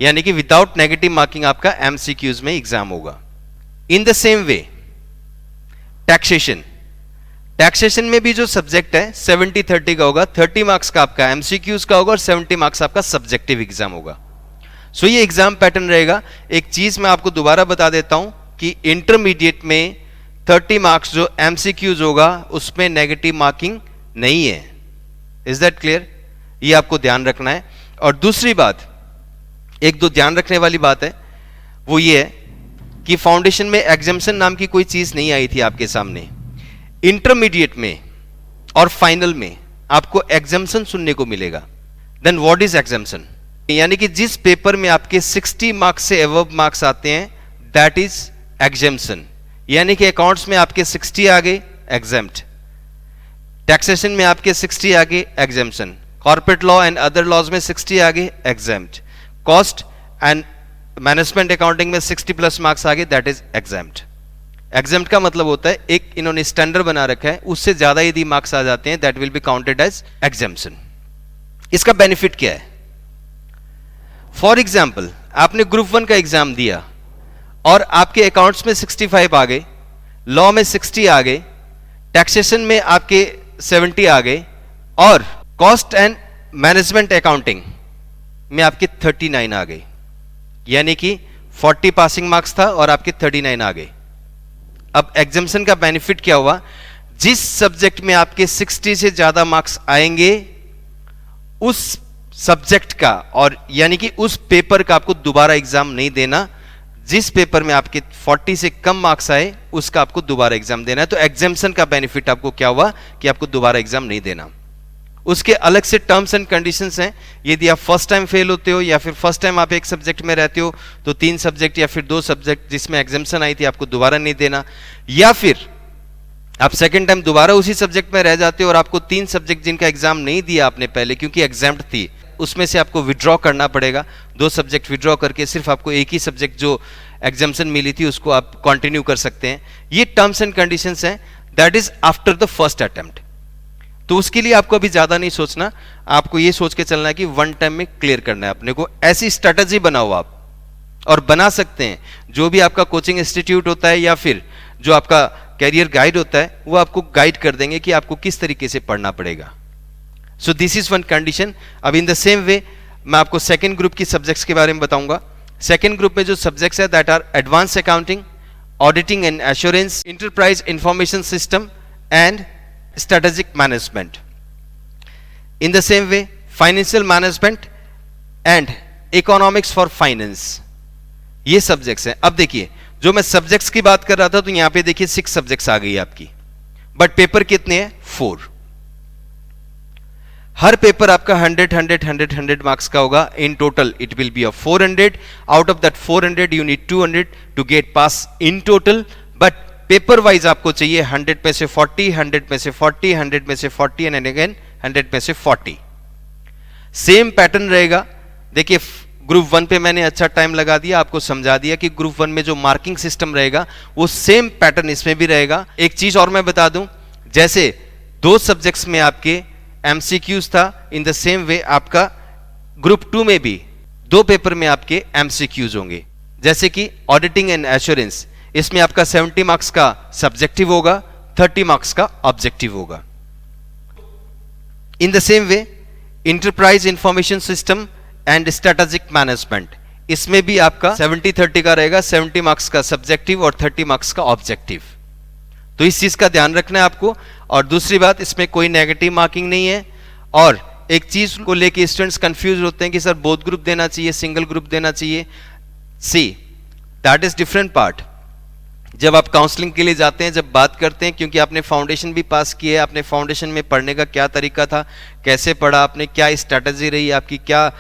यानी कि विदाउट नेगेटिव मार्किंग आपका एमसीक्यूज में एग्जाम होगा। इन the same way taxation, taxation में भी जो सब्जेक्ट है 70-30 का होगा, 30 मार्क्स का आपका एमसीक्यूज का होगा और 70 मार्क्स आपका सब्जेक्टिव एग्जाम होगा। सो ये एग्जाम पैटर्न रहेगा। एक चीज मैं आपको दोबारा बता देता हूं कि इंटरमीडिएट में 30 मार्क्स जो एमसीक्यूज होगा उसमें नेगेटिव मार्किंग नहीं है। Is that clear? ये आपको ध्यान रखना है। और दूसरी बात, एक दो ध्यान रखने वाली बात है, वो ये है कि फाउंडेशन में एग्जाम्शन नाम की कोई चीज नहीं आई थी आपके सामने। इंटरमीडिएट में और फाइनल में आपको एग्जाम्शन सुनने को मिलेगा। Then what is exemption? यानी कि जिस पेपर में आपके 60 मार्क्स से अबव मार्क्स आते हैं, दैट इज एग्जाम्शन। यानी कि अकाउंट्स में आपके 60 आ गए, एग्जाम्प्ट। टैक्सेशन में आपके 60 आ गए, exemption. Corporate law and other laws में 60 आ गए, exempt. Cost and management accounting में 60 प्लस मार्क्स आ गए, दैट इज एग्जाम्प्ट। एग्जाम्प्ट का मतलब होता है एक इन्होंने स्टैंडर्ड बना रखा है, उससे ज्यादा यदि मार्क्स आ जाते हैं, that will be counted as exemption. इसका बेनिफिट क्या है? फॉर एग्जाम्पल, आपने ग्रुप 1 का एग्जाम दिया और आपके अकाउंट्स में 65 आ गए, लॉ में 60 आ गए, टैक्सेशन में आपके 70 आ गए और कॉस्ट एंड मैनेजमेंट अकाउंटिंग में आपके 39 आ गए। यानी कि 40 पासिंग मार्क्स था और आपके 39 आ गए। अब एग्जाम्पशन का बेनिफिट क्या हुआ? जिस सब्जेक्ट में आपके 60 से ज्यादा मार्क्स आएंगे, उस सब्जेक्ट का और यानी कि उस पेपर का आपको दोबारा एग्जाम नहीं देना। जिस पेपर में आपके 40 से कम मार्क्स आए, उसका आपको दोबारा एग्जाम देना है। तो एग्जाम्पशन का बेनिफिट आपको क्या हुआ कि आपको दोबारा एग्जाम नहीं देना। उसके अलग से टर्म्स एंड कंडीशंस हैं। यदि आप फर्स्ट टाइम फेल होते हो या फिर फर्स्ट टाइम आप एक सब्जेक्ट में रहते हो, तो 3 सब्जेक्ट या फिर 2 सब्जेक्ट जिसमें एग्जाम्पशन आई थी आपको दोबारा नहीं देना। या फिर आप सेकंड टाइम दोबारा उसी सब्जेक्ट में रह जाते हो और आपको 3 सब्जेक्ट जिनका एग्जाम नहीं दिया आपने पहले क्योंकि एग्जाम्प्ट थी, उसमें से आपको विड्रॉ करना पड़ेगा। 2 सब्जेक्ट विड्रॉ करके सिर्फ आपको एक ही सब्जेक्ट जो एग्जाम्पशन मिली थी उसको आप कंटिन्यू कर सकते हैं। ये टर्म्स एंड कंडीशंस हैं, that is after the first attempt. तो उसके लिए आपको अभी ज्यादा नहीं सोचना, आपको ये सोच के चलना है कि 1 टाइम में क्लियर करना है अपने को। ऐसी स्ट्रेटजी बनाओ आप, और बना सकते हैं। जो भी आपका कोचिंग इंस्टीट्यूट होता है या फिर जो आपका कैरियर गाइड होता है, वो आपको गाइड कर देंगे कि आपको किस तरीके से पढ़ना पड़ेगा। सो दिस इज वन कंडीशन। अब इन द सेम वे मैं आपको सेकेंड ग्रुप की सब्जेक्ट्स के बारे में बताऊंगा। सेकेंड ग्रुप में जो सब्जेक्ट्स है that are advance accounting, auditing and assurance, enterprise information system and strategic management. In the same way, financial management and economics for finance, ये सब्जेक्ट्स हैं। अब देखिए, जो मैं सब्जेक्ट्स की बात कर रहा था, तो यहां पे देखिए 6 सब्जेक्ट्स आ गई आपकी, बट पेपर कितने हैं? 4। हर पेपर आपका 100 मार्क्स का होगा। In total it will be 400। Out of that 400 you need 200 to get pass in total, but paper wise आपको चाहिए 100 में से 40, 100 में से 40, 100 में से 40 एंड अगेन 100 में से 40। सेम पैटर्न रहेगा। देखिए, ग्रुप 1 पे मैंने अच्छा टाइम लगा दिया, आपको समझा दिया कि ग्रुप 1 में जो मार्किंग सिस्टम रहेगा वो सेम पैटर्न इसमें भी रहेगा। एक चीज और मैं बता दूं, जैसे 2 सब्जेक्ट्स में आपके एमसीक्यूज था, इन द सेम वे आपका ग्रुप 2 में भी 2 पेपर में आपके एमसीक्यूज होंगे। जैसे कि ऑडिटिंग एंड एश्योरेंस, इसमें आपका 70 मार्क्स का सब्जेक्टिव होगा, 30 मार्क्स का ऑब्जेक्टिव होगा। इन the same way enterprise information system and strategic management, इसमें भी आपका 70-30 का रहेगा, 70 मार्क्स का सब्जेक्टिव और 30 मार्क्स का ऑब्जेक्टिव। तो इस चीज का ध्यान रखना है आपको। और दूसरी बात, इसमें कोई नेगेटिव मार्किंग नहीं है। और एक चीज को लेके स्टूडेंट्स कंफ्यूज होते हैं कि सर बोथ ग्रुप देना चाहिए, सिंगल ग्रुप देना चाहिए। सी, दैट इज डिफरेंट पार्ट। जब आप काउंसलिंग के लिए जाते हैं, जब बात करते हैं, क्योंकि आपने फाउंडेशन भी पास की है, आपने फाउंडेशन में पढ़ने का क्या तरीका था, कैसे पढ़ा आपने, क्या स्ट्रैटेजी रही आपकी, क्या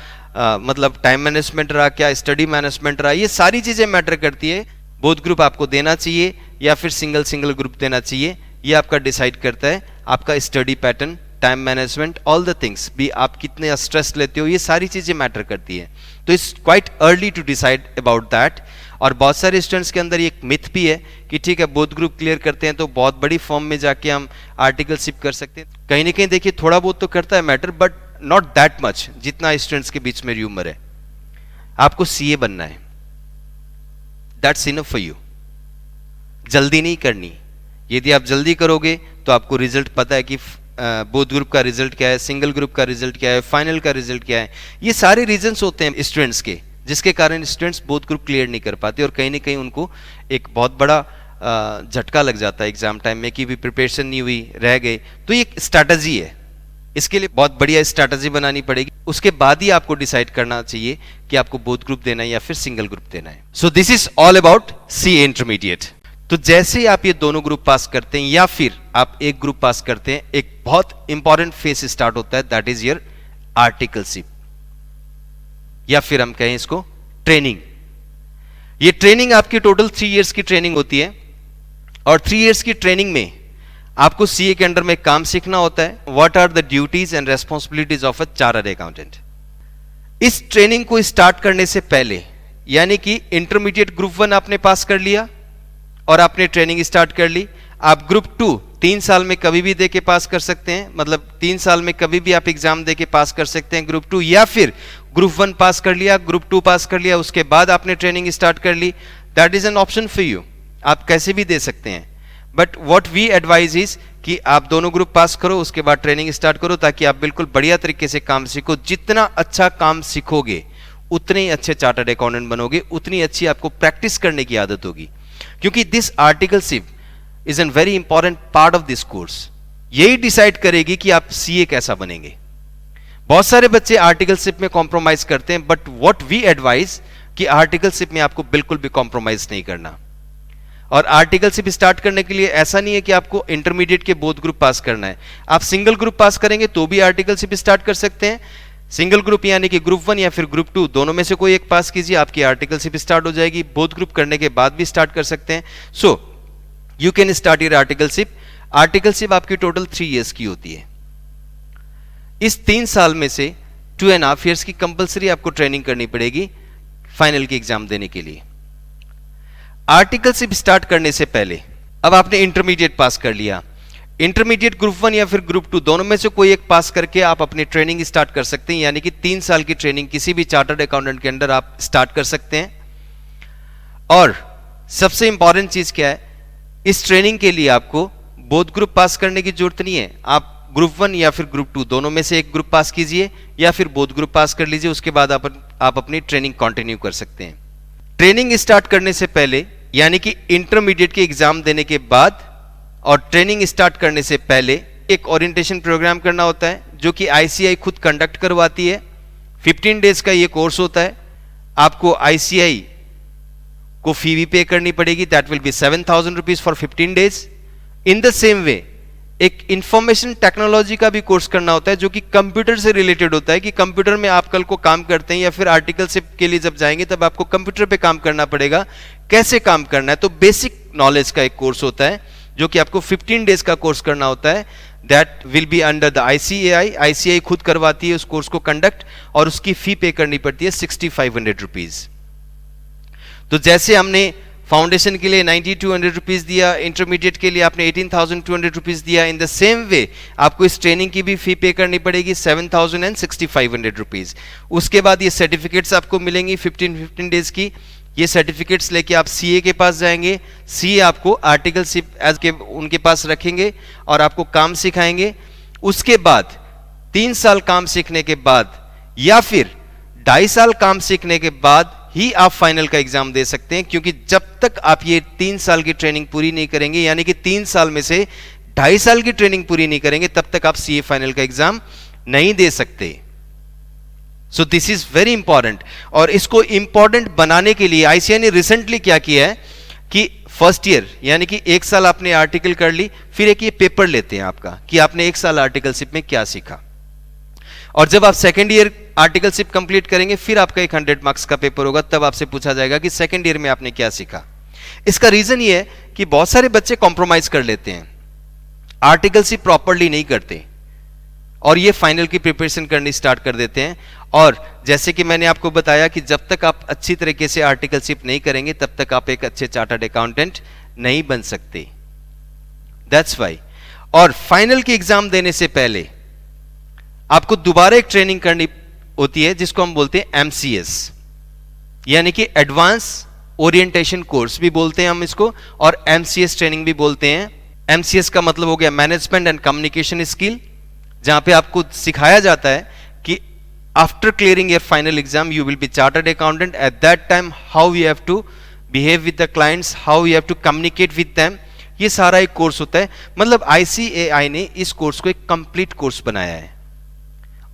मतलब टाइम मैनेजमेंट रहा, क्या स्टडी मैनेजमेंट रहा, ये सारी चीजें मैटर करती है। बोथ ग्रुप आपको देना चाहिए या फिर सिंगल सिंगल ग्रुप देना चाहिए, ये आपका डिसाइड करता है आपका study pattern, time management, all the things भी, आप कितने स्ट्रेस लेते हो, ये सारी चीजें मैटर करती है। तो it's quite early to decide about that. और बहुत सारे स्टूडेंट्स के अंदर एक मिथ भी है कि ठीक है बोथ ग्रुप क्लियर करते हैं तो बहुत बड़ी फॉर्म में जाके हम आर्टिकलशिप कर सकते हैं। कहीं ना कहीं देखिए थोड़ा बहुत तो करता है matter, but not that much जितना स्टूडेंट्स के बीच में र्यूमर है। आपको सीए बनना है, दैट्स इनफ फॉर यू। जल्दी नहीं करनी, यदि आप जल्दी करोगे तो आपको रिजल्ट पता है कि बोथ ग्रुप का रिजल्ट क्या है, सिंगल ग्रुप का रिजल्ट क्या है, फाइनल का रिजल्ट क्या है, ये सारे रीजंस होते हैं स्टूडेंट्स के, जिसके कारण स्टूडेंट्स बोथ ग्रुप क्लियर नहीं कर पाते और कहीं ना कहीं उनको एक बहुत बड़ा झटका लग जाता है एग्जाम टाइम में कि भी प्रिपरेशन नहीं हुई, रह गए। तो ये स्ट्रैटेजी है, इसके लिए बहुत बढ़िया स्ट्रैटेजी बनानी पड़ेगी, उसके बाद ही आपको डिसाइड करना चाहिए कि आपको बोथ ग्रुप देना है या फिर सिंगल ग्रुप देना है। So this is all about CA intermediate. तो जैसे ही आप ये दोनों ग्रुप पास करते हैं या फिर आप एक ग्रुप पास करते हैं, एक बहुत इंपॉर्टेंट फेज स्टार्ट होता है, दैट इज योर आर्टिकलशिप, या फिर हम कहें इसको ट्रेनिंग। ये ट्रेनिंग आपकी टोटल 3 इयर्स की ट्रेनिंग होती है और 3 इयर्स की ट्रेनिंग में आपको सीए के अंडर में काम सीखना होता है। What are the duties and responsibilities of a chartered accountant. इस ट्रेनिंग को स्टार्ट करने से पहले, यानी कि इंटरमीडिएट ग्रुप 1 आपने पास कर लिया और आपने ट्रेनिंग स्टार्ट कर ली, आप ग्रुप 2 3 साल में कभी भी दे के पास कर सकते हैं, मतलब 3 साल में कभी भी आप एग्जाम दे के पास कर सकते हैं ग्रुप 2, या फिर ग्रुप 1 पास कर लिया, ग्रुप 2 पास कर लिया, उसके बाद आपने ट्रेनिंग स्टार्ट कर ली, that is an option for you, आप कैसे भी दे सकते हैं। But what we advise is कि आप दोनों ग्रुप पास करो, उसके बाद ट्रेनिंग स्टार्ट करो, ताकि आप बिल्कुल बढ़िया तरीके से काम सीखो। जितना अच्छा काम सीखोगे उतने ही अच्छे चार्टर्ड अकाउंटेंट बनोगे, उतनी अच्छी आपको प्रैक्टिस करने की आदत होगी, क्योंकि this articleship is an very important part of this course. यही डिसाइड करेगी कि आप सीए कैसा बनेंगे। बहुत सारे बच्चे आर्टिकलशिप में कॉम्प्रोमाइज करते हैं, बट व्हाट वी एडवाइज कि आर्टिकलशिप में आपको बिल्कुल भी कॉम्प्रोमाइज नहीं करना। और आर्टिकलशिप स्टार्ट करने के लिए ऐसा नहीं है कि आपको इंटरमीडिएट के बोथ ग्रुप पास करना है, आप सिंगल ग्रुप पास करेंगे तो भी आर्टिकलशिप स्टार्ट कर सकते हैं। सिंगल ग्रुप यानी कि ग्रुप 1 या फिर ग्रुप 2 दोनों में से कोई एक पास कीजिए, आपकी आर्टिकलशिप स्टार्ट हो जाएगी। बोथ ग्रुप करने के बाद भी स्टार्ट कर सकते हैं। So you can start your articleship. Articleship आपकी टोटल 3 इयर्स की होती है। इस 3 साल में से 2.5 इयर्स की कंपलसरी आपको ट्रेनिंग करनी पड़ेगी फाइनल की एग्जाम देने के लिए। आर्टिकलशिप स्टार्ट करने से पहले, अब आपने इंटरमीडिएट पास कर लिया, इंटरमीडिएट ग्रुप 1 या फिर ग्रुप 2 दोनों में से कोई एक पास करके आप अपनी ट्रेनिंग स्टार्ट कर सकते हैं, यानी कि 3 साल की ट्रेनिंग किसी भी चार्टर्ड अकाउंटेंट के अंदर आप स्टार्ट कर सकते हैं। और सबसे इंपॉर्टेंट चीज क्या है, इस ट्रेनिंग के लिए आपको बोथ ग्रुप पास करने की जरूरत नहीं है। आप ग्रुप 1 या फिर ग्रुप 2 दोनों में से एक ग्रुप पास कीजिए या फिर बोथ ग्रुप पास कर लीजिए, उसके बाद आप अपनी ट्रेनिंग कंटिन्यू कर सकते हैं। ट्रेनिंग स्टार्ट करने से पहले, यानी कि इंटरमीडिएट के एग्जाम देने के बाद और ट्रेनिंग स्टार्ट करने से पहले एक ओरिएंटेशन प्रोग्राम करना होता है, जो कि आईसीआई खुद कंडक्ट करवाती है। 15 डेज का ये कोर्स होता है। आपको आईसीआई को फी भी पे करनी पड़ेगी, that will B 7,000 rupees for 15 days. In the same वे एक इंफॉर्मेशन टेक्नोलॉजी का भी कोर्स करना होता है, जो कि कंप्यूटर से रिलेटेड होता है, कि कंप्यूटर में आप कल को काम करते हैं या फिर आर्टिकलशिप के लिए जब जाएंगे तब आपको कंप्यूटर पे काम करना पड़ेगा, कैसे काम करना है। तो बेसिक नॉलेज का एक कोर्स होता है जो कि आपको 15 डेज का कोर्स करना होता है, that will be under the ICAI. ICI खुद करवाती है उस कोर्स को कंडक्ट, और उसकी फी पे करनी पड़ती है 6,500 रुपीज। तो जैसे हमने फाउंडेशन के लिए 9,200 रुपीज दिया, इंटरमीडिएट के लिए आपने 18,200 रुपीज दिया, इन द सेम वे आपको इस ट्रेनिंग की भी फी पे करनी पड़ेगी 7,000 and 6,500 रुपीज। उसके बाद ये सर्टिफिकेट्स आपको मिलेंगी 15 डेज की। ये सर्टिफिकेट्स लेके आप सीए के पास जाएंगे, सीए आपको आर्टिकलशिप एज के उनके पास रखेंगे और आपको काम सिखाएंगे। उसके बाद 3 साल काम सीखने के बाद या फिर 2.5 साल काम सीखने के बाद ही आप फाइनल का एग्जाम दे सकते हैं, क्योंकि जब तक आप ये 3 साल की ट्रेनिंग पूरी नहीं करेंगे, यानी कि 3 साल में से 2.5 साल की ट्रेनिंग पूरी नहीं करेंगे, तब तक आप सीए फाइनल का एग्जाम नहीं दे सकते। सो दिस इज वेरी इंपॉर्टेंट। और इसको इंपॉर्टेंट बनाने के लिए आईसीआई ने रिसेंटली क्या किया है कि फर्स्ट ईयर यानी कि एक साल आपने आर्टिकल कर ली, फिर एक ये पेपर लेते हैं आपका कि आपने एक साल आर्टिकलशिप में क्या सीखा, और जब आप सेकेंड ईयर आर्टिकलशिप कंप्लीट करेंगे फिर आपका एक 100 मार्क्स का पेपर होगा, तब आपसे पूछा जाएगा कि सेकेंड ईयर में आपने क्या सीखा। इसका रीजन ये है कि बहुत सारे बच्चे कॉम्प्रोमाइज कर लेते हैं, आर्टिकलशिप प्रॉपरली नहीं करते और ये फाइनल की प्रिपरेशन करनी स्टार्ट कर देते हैं। और जैसे कि मैंने आपको बताया कि जब तक आप अच्छी तरीके से आर्टिकलशिप नहीं करेंगे तब तक आप एक अच्छे चार्टर्ड अकाउंटेंट नहीं बन सकते। That's why. और फाइनल की एग्जाम देने से पहले आपको दोबारा एक ट्रेनिंग करनी होती है जिसको हम बोलते हैं MCS, यानी कि एडवांस ओरिएंटेशन कोर्स भी बोलते हैं हम इसको, और MCS ट्रेनिंग भी बोलते हैं। MCS का मतलब हो गया मैनेजमेंट एंड कम्युनिकेशन स्किल, जहां पे आपको सिखाया जाता है कि after clearing your final exam you will be chartered accountant. At that time how you have to behave with the clients, how you have to communicate with them, ये सारा एक कोर्स होता है। मतलब ICAI ने इस कोर्स को एक कंप्लीट कोर्स बनाया है।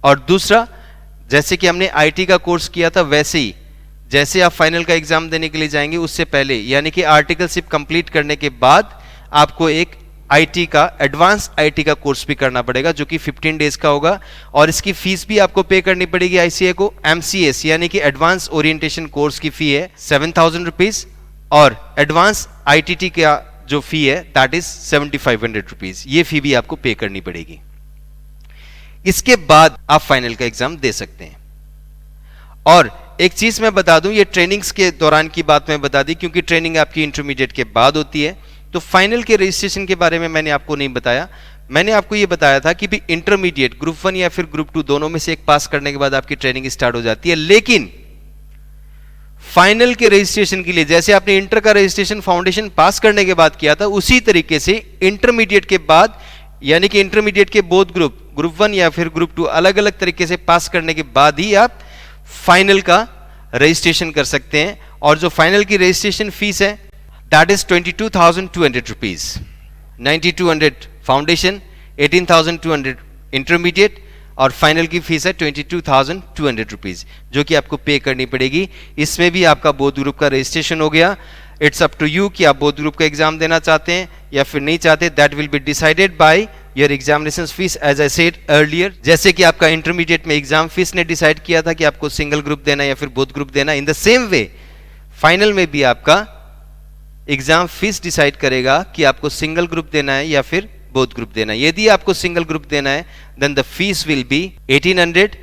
और दूसरा, जैसे कि हमने IT का कोर्स किया था, वैसे ही जैसे आप फाइनल का एग्जाम देने के लिए जाएंगे उससे पहले यानी कि आर्टिकलशिप कंप्लीट करने के बाद आपको एक IT का एडवांस IT का कोर्स भी करना पड़ेगा जो कि 15 डेज का होगा, और इसकी फीस भी आपको पे करनी पड़ेगी ICAI को। MCS यानी कि एडवांस ओरिएंटेशन कोर्स की फी है 7,000 रुपीज, और एडवांस ITT का जो फी है दैट इज 7,500 रुपीज। ये फी भी आपको पे करनी पड़ेगी। इसके बाद आप फाइनल का एग्जाम दे सकते हैं। और एक चीज मैं बता दूं, ये ट्रेनिंग्स के दौरान की बात मैं बता दी क्योंकि ट्रेनिंग आपकी इंटरमीडिएट के बाद होती है। तो फाइनल के रजिस्ट्रेशन के बारे में मैंने आपको नहीं बताया। मैंने आपको ये बताया था कि भी इंटरमीडिएट ग्रुप 1 या फिर ग्रुप 2 दोनों में से एक पास करने के बाद आपकी ट्रेनिंग स्टार्ट हो जाती है। लेकिन फाइनल के रजिस्ट्रेशन के लिए जैसे आपने इंटर का रजिस्ट्रेशन फाउंडेशन पास करने के बाद किया था, उसी तरीके से इंटरमीडिएट के बाद यानी कि इंटरमीडिएट के बोथ ग्रुप 1 या फिर ग्रुप 2 अलग अलग तरीके से पास करने के बाद ही आप फाइनल का रजिस्ट्रेशन कर सकते हैं। और जो फाइनल की रजिस्ट्रेशन फीस है that is 22,200 rupees, 9,200 foundation, 18,200 intermediate, और फाइनल की फीस है 22,200 रुपीज जो कि आपको पे करनी पड़ेगी। इसमें भी आपका बोथ ग्रुप का रजिस्ट्रेशन हो गया। इट्स अप टू यू कि आप बोथ ग्रुप का एग्जाम देना चाहते हैं या फिर नहीं चाहते। That will be decided by your examination fees as I said earlier. जैसे कि आपका इंटरमीडिएट में एग्जाम फीस ने डिसाइड किया था कि आपको सिंगल ग्रुप देना या फिर बोथ ग्रुप देना, इन द सेम वे फाइनल में भी आपका एग्जाम फीस डिसाइड करेगा कि आपको सिंगल ग्रुप देना है या फिर बोथ ग्रुप देना है। यदि आपको सिंगल ग्रुप देना है then the fees will be 1,800,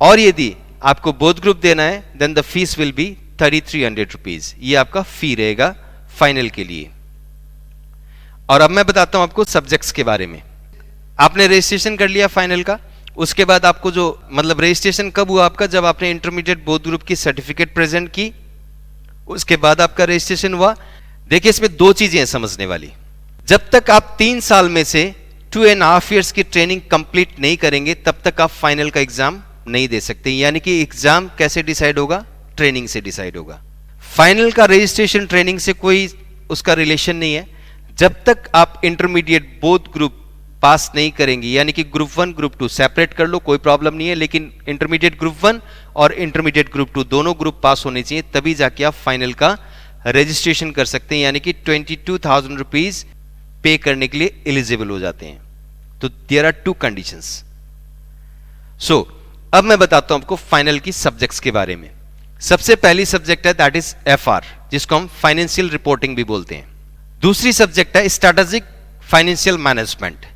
और यदि आपको बोथ ग्रुप देना है then the fees will be 3,300 rupees. ये आपका फी रहेगा फाइनल के लिए। और अब मैं बताता हूं आपको सब्जेक्ट्स के बारे में। आपने रजिस्ट्रेशन कर लिया फाइनल का, उसके बाद आपको जो मतलब रजिस्ट्रेशन कब हुआ आपका, जब आपने इंटरमीडिएट बोथ ग्रुप की सर्टिफिकेट प्रेजेंट की, उसके बाद आपका रजिस्ट्रेशन हुआ। देखिए इसमें दो चीजें हैं समझने वाली। जब तक आप 3 साल में से 2.5 इयर्स की ट्रेनिंग कंप्लीट नहीं करेंगे तब तक आप फाइनल का एग्जाम नहीं दे सकते। यानी कि एग्जाम कैसे डिसाइड होगा, ट्रेनिंग से डिसाइड होगा। फाइनल का रजिस्ट्रेशन ट्रेनिंग से कोई उसका रिलेशन नहीं है। जब तक आप इंटरमीडिएट बोथ ग्रुप पास नहीं करेंगे, यानी कि ग्रुप 1 ग्रुप 2 सेपरेट कर लो कोई प्रॉब्लम नहीं है, लेकिन इंटरमीडिएट ग्रुप 1 और इंटरमीडिएट ग्रुप 2 दोनों ग्रुप पास होने चाहिए, तभी जाके आप फाइनल का रजिस्ट्रेशन कर सकते हैं। यानी कि 22,000 रुपीज पे करने के लिए एलिजिबल हो जाते हैं। तो देयर आर 2 कंडीशंस। सो अब मैं बताता हूं आपको फाइनल की सब्जेक्ट्स के बारे में। सबसे पहली सब्जेक्ट है दैट इज FR, जिसको हम फाइनेंशियल रिपोर्टिंग भी बोलते हैं। दूसरी सब्जेक्ट है स्ट्रेटेजिक फाइनेंशियल मैनेजमेंट।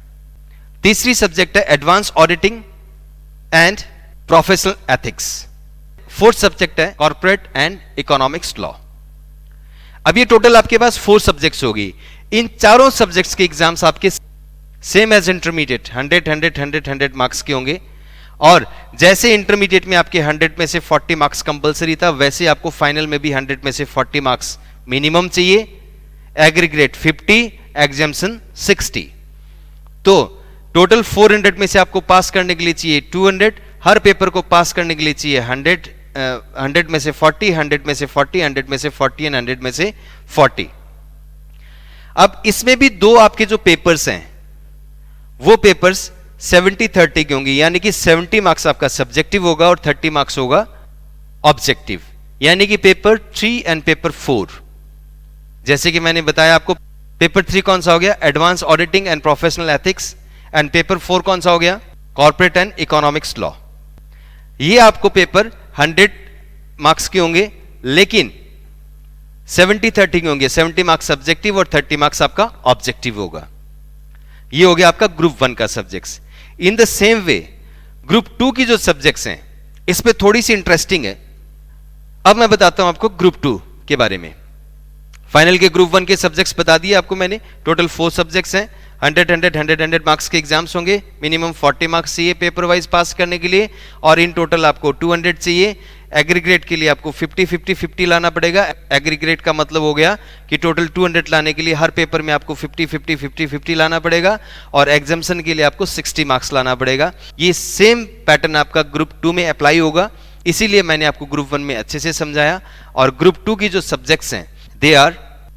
तीसरी सब्जेक्ट है advance auditing and professional ethics. Fourth subject है कॉर्पोरेट एंड इकोनॉमिक्स लॉ। अब ये टोटल आपके पास 4 सब्जेक्ट्स होगी। इन चारों सब्जेक्ट्स के एग्जाम्स आपके सेम एज इंटरमीडिएट 100 मार्क्स के होंगे। और जैसे इंटरमीडिएट में आपके 100 में से 40 मार्क्स कंपलसरी था, वैसे आपको फाइनल में भी 100 में से 40 मार्क्स मिनिमम चाहिए। Aggregate 50, exemption 60। तो टोटल 400 में से आपको पास करने के लिए चाहिए 200। हर पेपर को पास करने के लिए चाहिए 100 में से 40, 100 में से 40, 100 में से 40 एंड 100 में से 40। अब इसमें भी 2 आपके जो पेपर्स हैं वो पेपर्स 70-30 के होंगे। यानी कि 70 मार्क्स आपका सब्जेक्टिव होगा और 30 मार्क्स होगा ऑब्जेक्टिव। यानी कि पेपर 3 एंड पेपर 4 जैसे कि मैंने बताया आपको, पेपर 3 कौन सा हो गया, advance auditing and professional ethics, and paper 4 कौन सा हो गया, कॉर्पोरेट एंड इकोनॉमिक्स लॉ। ये आपको पेपर 100 मार्क्स के होंगे, लेकिन 70-30 के होंगे। 70 मार्क्स सब्जेक्टिव और 30 मार्क्स आपका ऑब्जेक्टिव होगा। ये हो गया आपका ग्रुप 1 का subjects. In the same way group 2 की जो सब्जेक्ट्स हैं, इसमें थोड़ी सी इंटरेस्टिंग है। अब मैं बताता हूं आपको ग्रुप 2 के बारे में। फाइनल के ग्रुप 1 के सब्जेक्ट्स बता दिए आपको मैंने। टोटल 4 सब्जेक्ट्स हैं। 100 मार्क्स के एग्जाम्स होंगे। मिनिमम 40 मार्क्स चाहिए पेपर वाइज पास करने के लिए, और इन टोटल आपको 200 चाहिए। एग्रीग्रेड के लिए आपको 50-50-50 लाना पड़ेगा। एग्रीग्रेड का मतलब हो गया कि टोटल 200 लाने के लिए हर पेपर में आपको 50-50-50-50 लाना पड़ेगा, और एग्जाम्शन के लिए आपको 60 मार्क्स लाना पड़ेगा। ये सेम पैटर्न आपका ग्रुप 2 में अप्लाई होगा, इसीलिए मैंने आपको ग्रुप 1 में अच्छे से समझाया। और ग्रुप 2 की जो सब्जेक्ट्स हैं, they are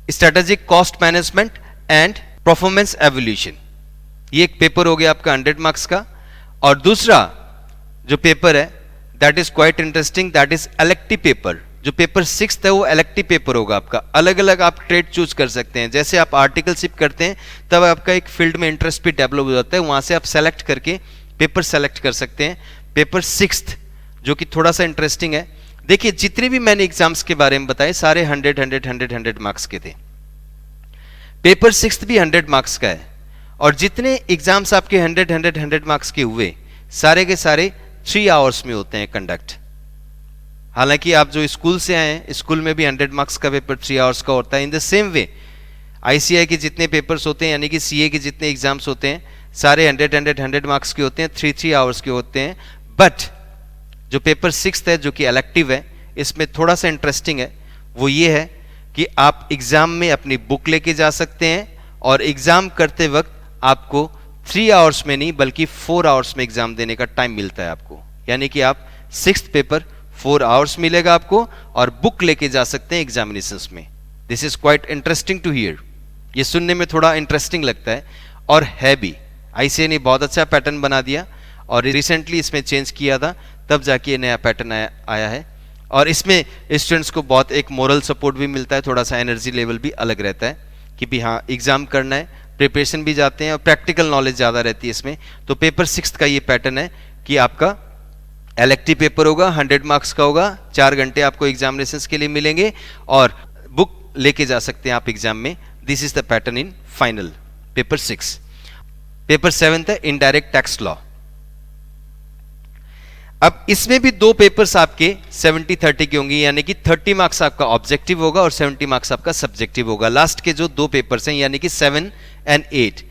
strategic cost management and performance evaluation. ये एक पेपर हो गया आपका 100 मार्क्स का। और दूसरा जो पेपर है, that is quite interesting, that is elective paper. जो पेपर 6 है वो इलेक्टिव पेपर होगा आपका। अलग अलग आप ट्रेड चूज कर सकते हैं। जैसे आप आर्टिकलशिप करते हैं तब आपका एक फील्ड में इंटरेस्ट भी डेवलप हो जाता है, वहां से आप सेलेक्ट करके पेपर सेलेक्ट कर सकते हैं। पेपर 6 जो कि थोड़ा सा इंटरेस्टिंग है। देखिए, जितने भी मैंने एग्जाम्स के बारे में बताए सारे 100 मार्क्स के थे। पेपर 6 भी 100 मार्क्स का है, और जितने एग्जाम्स आपके 100 मार्क्स के हुए, सारे के सारे 3 आवर्स में होते हैं कंडक्ट। हालांकि आप जो स्कूल से आए हैं, स्कूल में भी 100 मार्क्स का पेपर 3 आवर्स का होता है। इन द सेम वे ICI के जितने पेपर्स होते हैं, यानी कि CA के जितने एग्जाम्स होते हैं, सारे 100 मार्क्स के होते हैं, 3 आवर्स के होते हैं। बट जो पेपर 6 है, जो कि इलेक्टिव है, इसमें थोड़ा सा इंटरेस्टिंग है। वो ये है कि आप एग्जाम में अपनी बुक लेके जा सकते हैं, और एग्जाम करते वक्त आपको 3 आवर्स में नहीं बल्कि 4 आवर्स में एग्जाम देने का टाइम मिलता है आपको। यानी कि आप 6th पेपर 4 आवर्स मिलेगा आपको, और बुक लेके जा सकते हैं एग्जामिनेशंस में। This is quite interesting to hear. ये सुनने में थोड़ा इंटरेस्टिंग लगता है, और है भी। ICA ने बहुत अच्छा पैटर्न बना दिया, और रिसेंटली इसमें चेंज किया था, तब जाके ये नया पैटर्न आया है। और इसमें स्टूडेंट्स को बहुत एक मोरल सपोर्ट भी मिलता है, थोड़ा सा एनर्जी लेवल भी अलग रहता है कि भी हाँ एग्जाम करना है, प्रिपरेशन भी जाते हैं, और प्रैक्टिकल नॉलेज ज़्यादा रहती है इसमें। तो पेपर 6 का ये पैटर्न है कि आपका इलेक्टिव पेपर होगा, 100 मार्क्स का होगा, 4 घंटे आपको एग्जामिनेशंस के लिए मिलेंगे, और बुक लेके जा सकते हैं आप एग्जाम में। This is the pattern in final paper 6। Paper 7 है इनडायरेक्ट टैक्स लॉ। अब इसमें भी 2 पेपर्स आपके 70-30 के होंगे, यानी कि 30 मार्क्स आपका ऑब्जेक्टिव होगा और 70 मार्क्स आपका सब्जेक्टिव होगा। लास्ट के जो 2 पेपर्स हैं, यानी कि 7 और 8,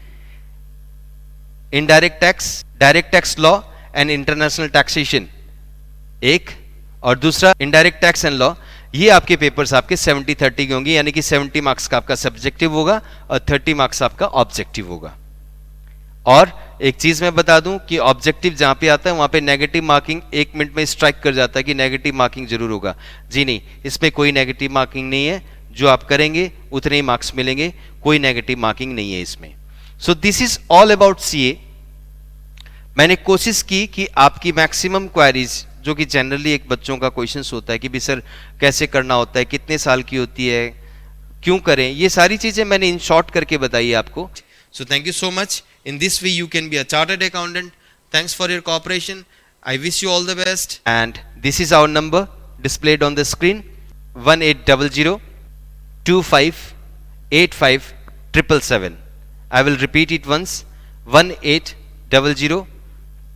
indirect tax, direct tax law and international taxation एक, और दूसरा इनडायरेक्ट टैक्स एंड लॉ। ये आपके पेपर्स आपके 70-30 के होंगे, यानी कि 70 मार्क्स का आपका सब्जेक्टिव होगा और 30 मार्क्स आपका ऑब्जेक्टिव होगा। और एक चीज मैं बता दूं कि ऑब्जेक्टिव जहां पे आता है वहां पे नेगेटिव मार्किंग 1 मिनट में स्ट्राइक कर जाता है कि नेगेटिव मार्किंग जरूर होगा। जी नहीं, इसमें कोई नेगेटिव मार्किंग नहीं है। जो आप करेंगे उतने ही मार्क्स मिलेंगे, कोई नेगेटिव मार्किंग नहीं है इसमें। सो this is all about CA। मैंने कोशिश की कि आपकी मैक्सिमम क्वेरीज, जो कि जनरली एक बच्चों का क्वेश्चन होता है कि भी सर कैसे करना होता है, कितने साल की होती है, क्यों करें, ये सारी चीजें मैंने इन शॉर्ट करके बताई आपको। So thank you so much. In this way you can be a chartered accountant. Thanks for your cooperation. I wish you all the best. And this is our number displayed on the screen, 1800 2585 777. I will repeat it once, 1800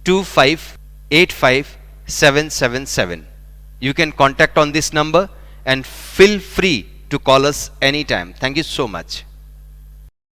2585 777. You can contact on this number and feel free to call us anytime. Thank you so much.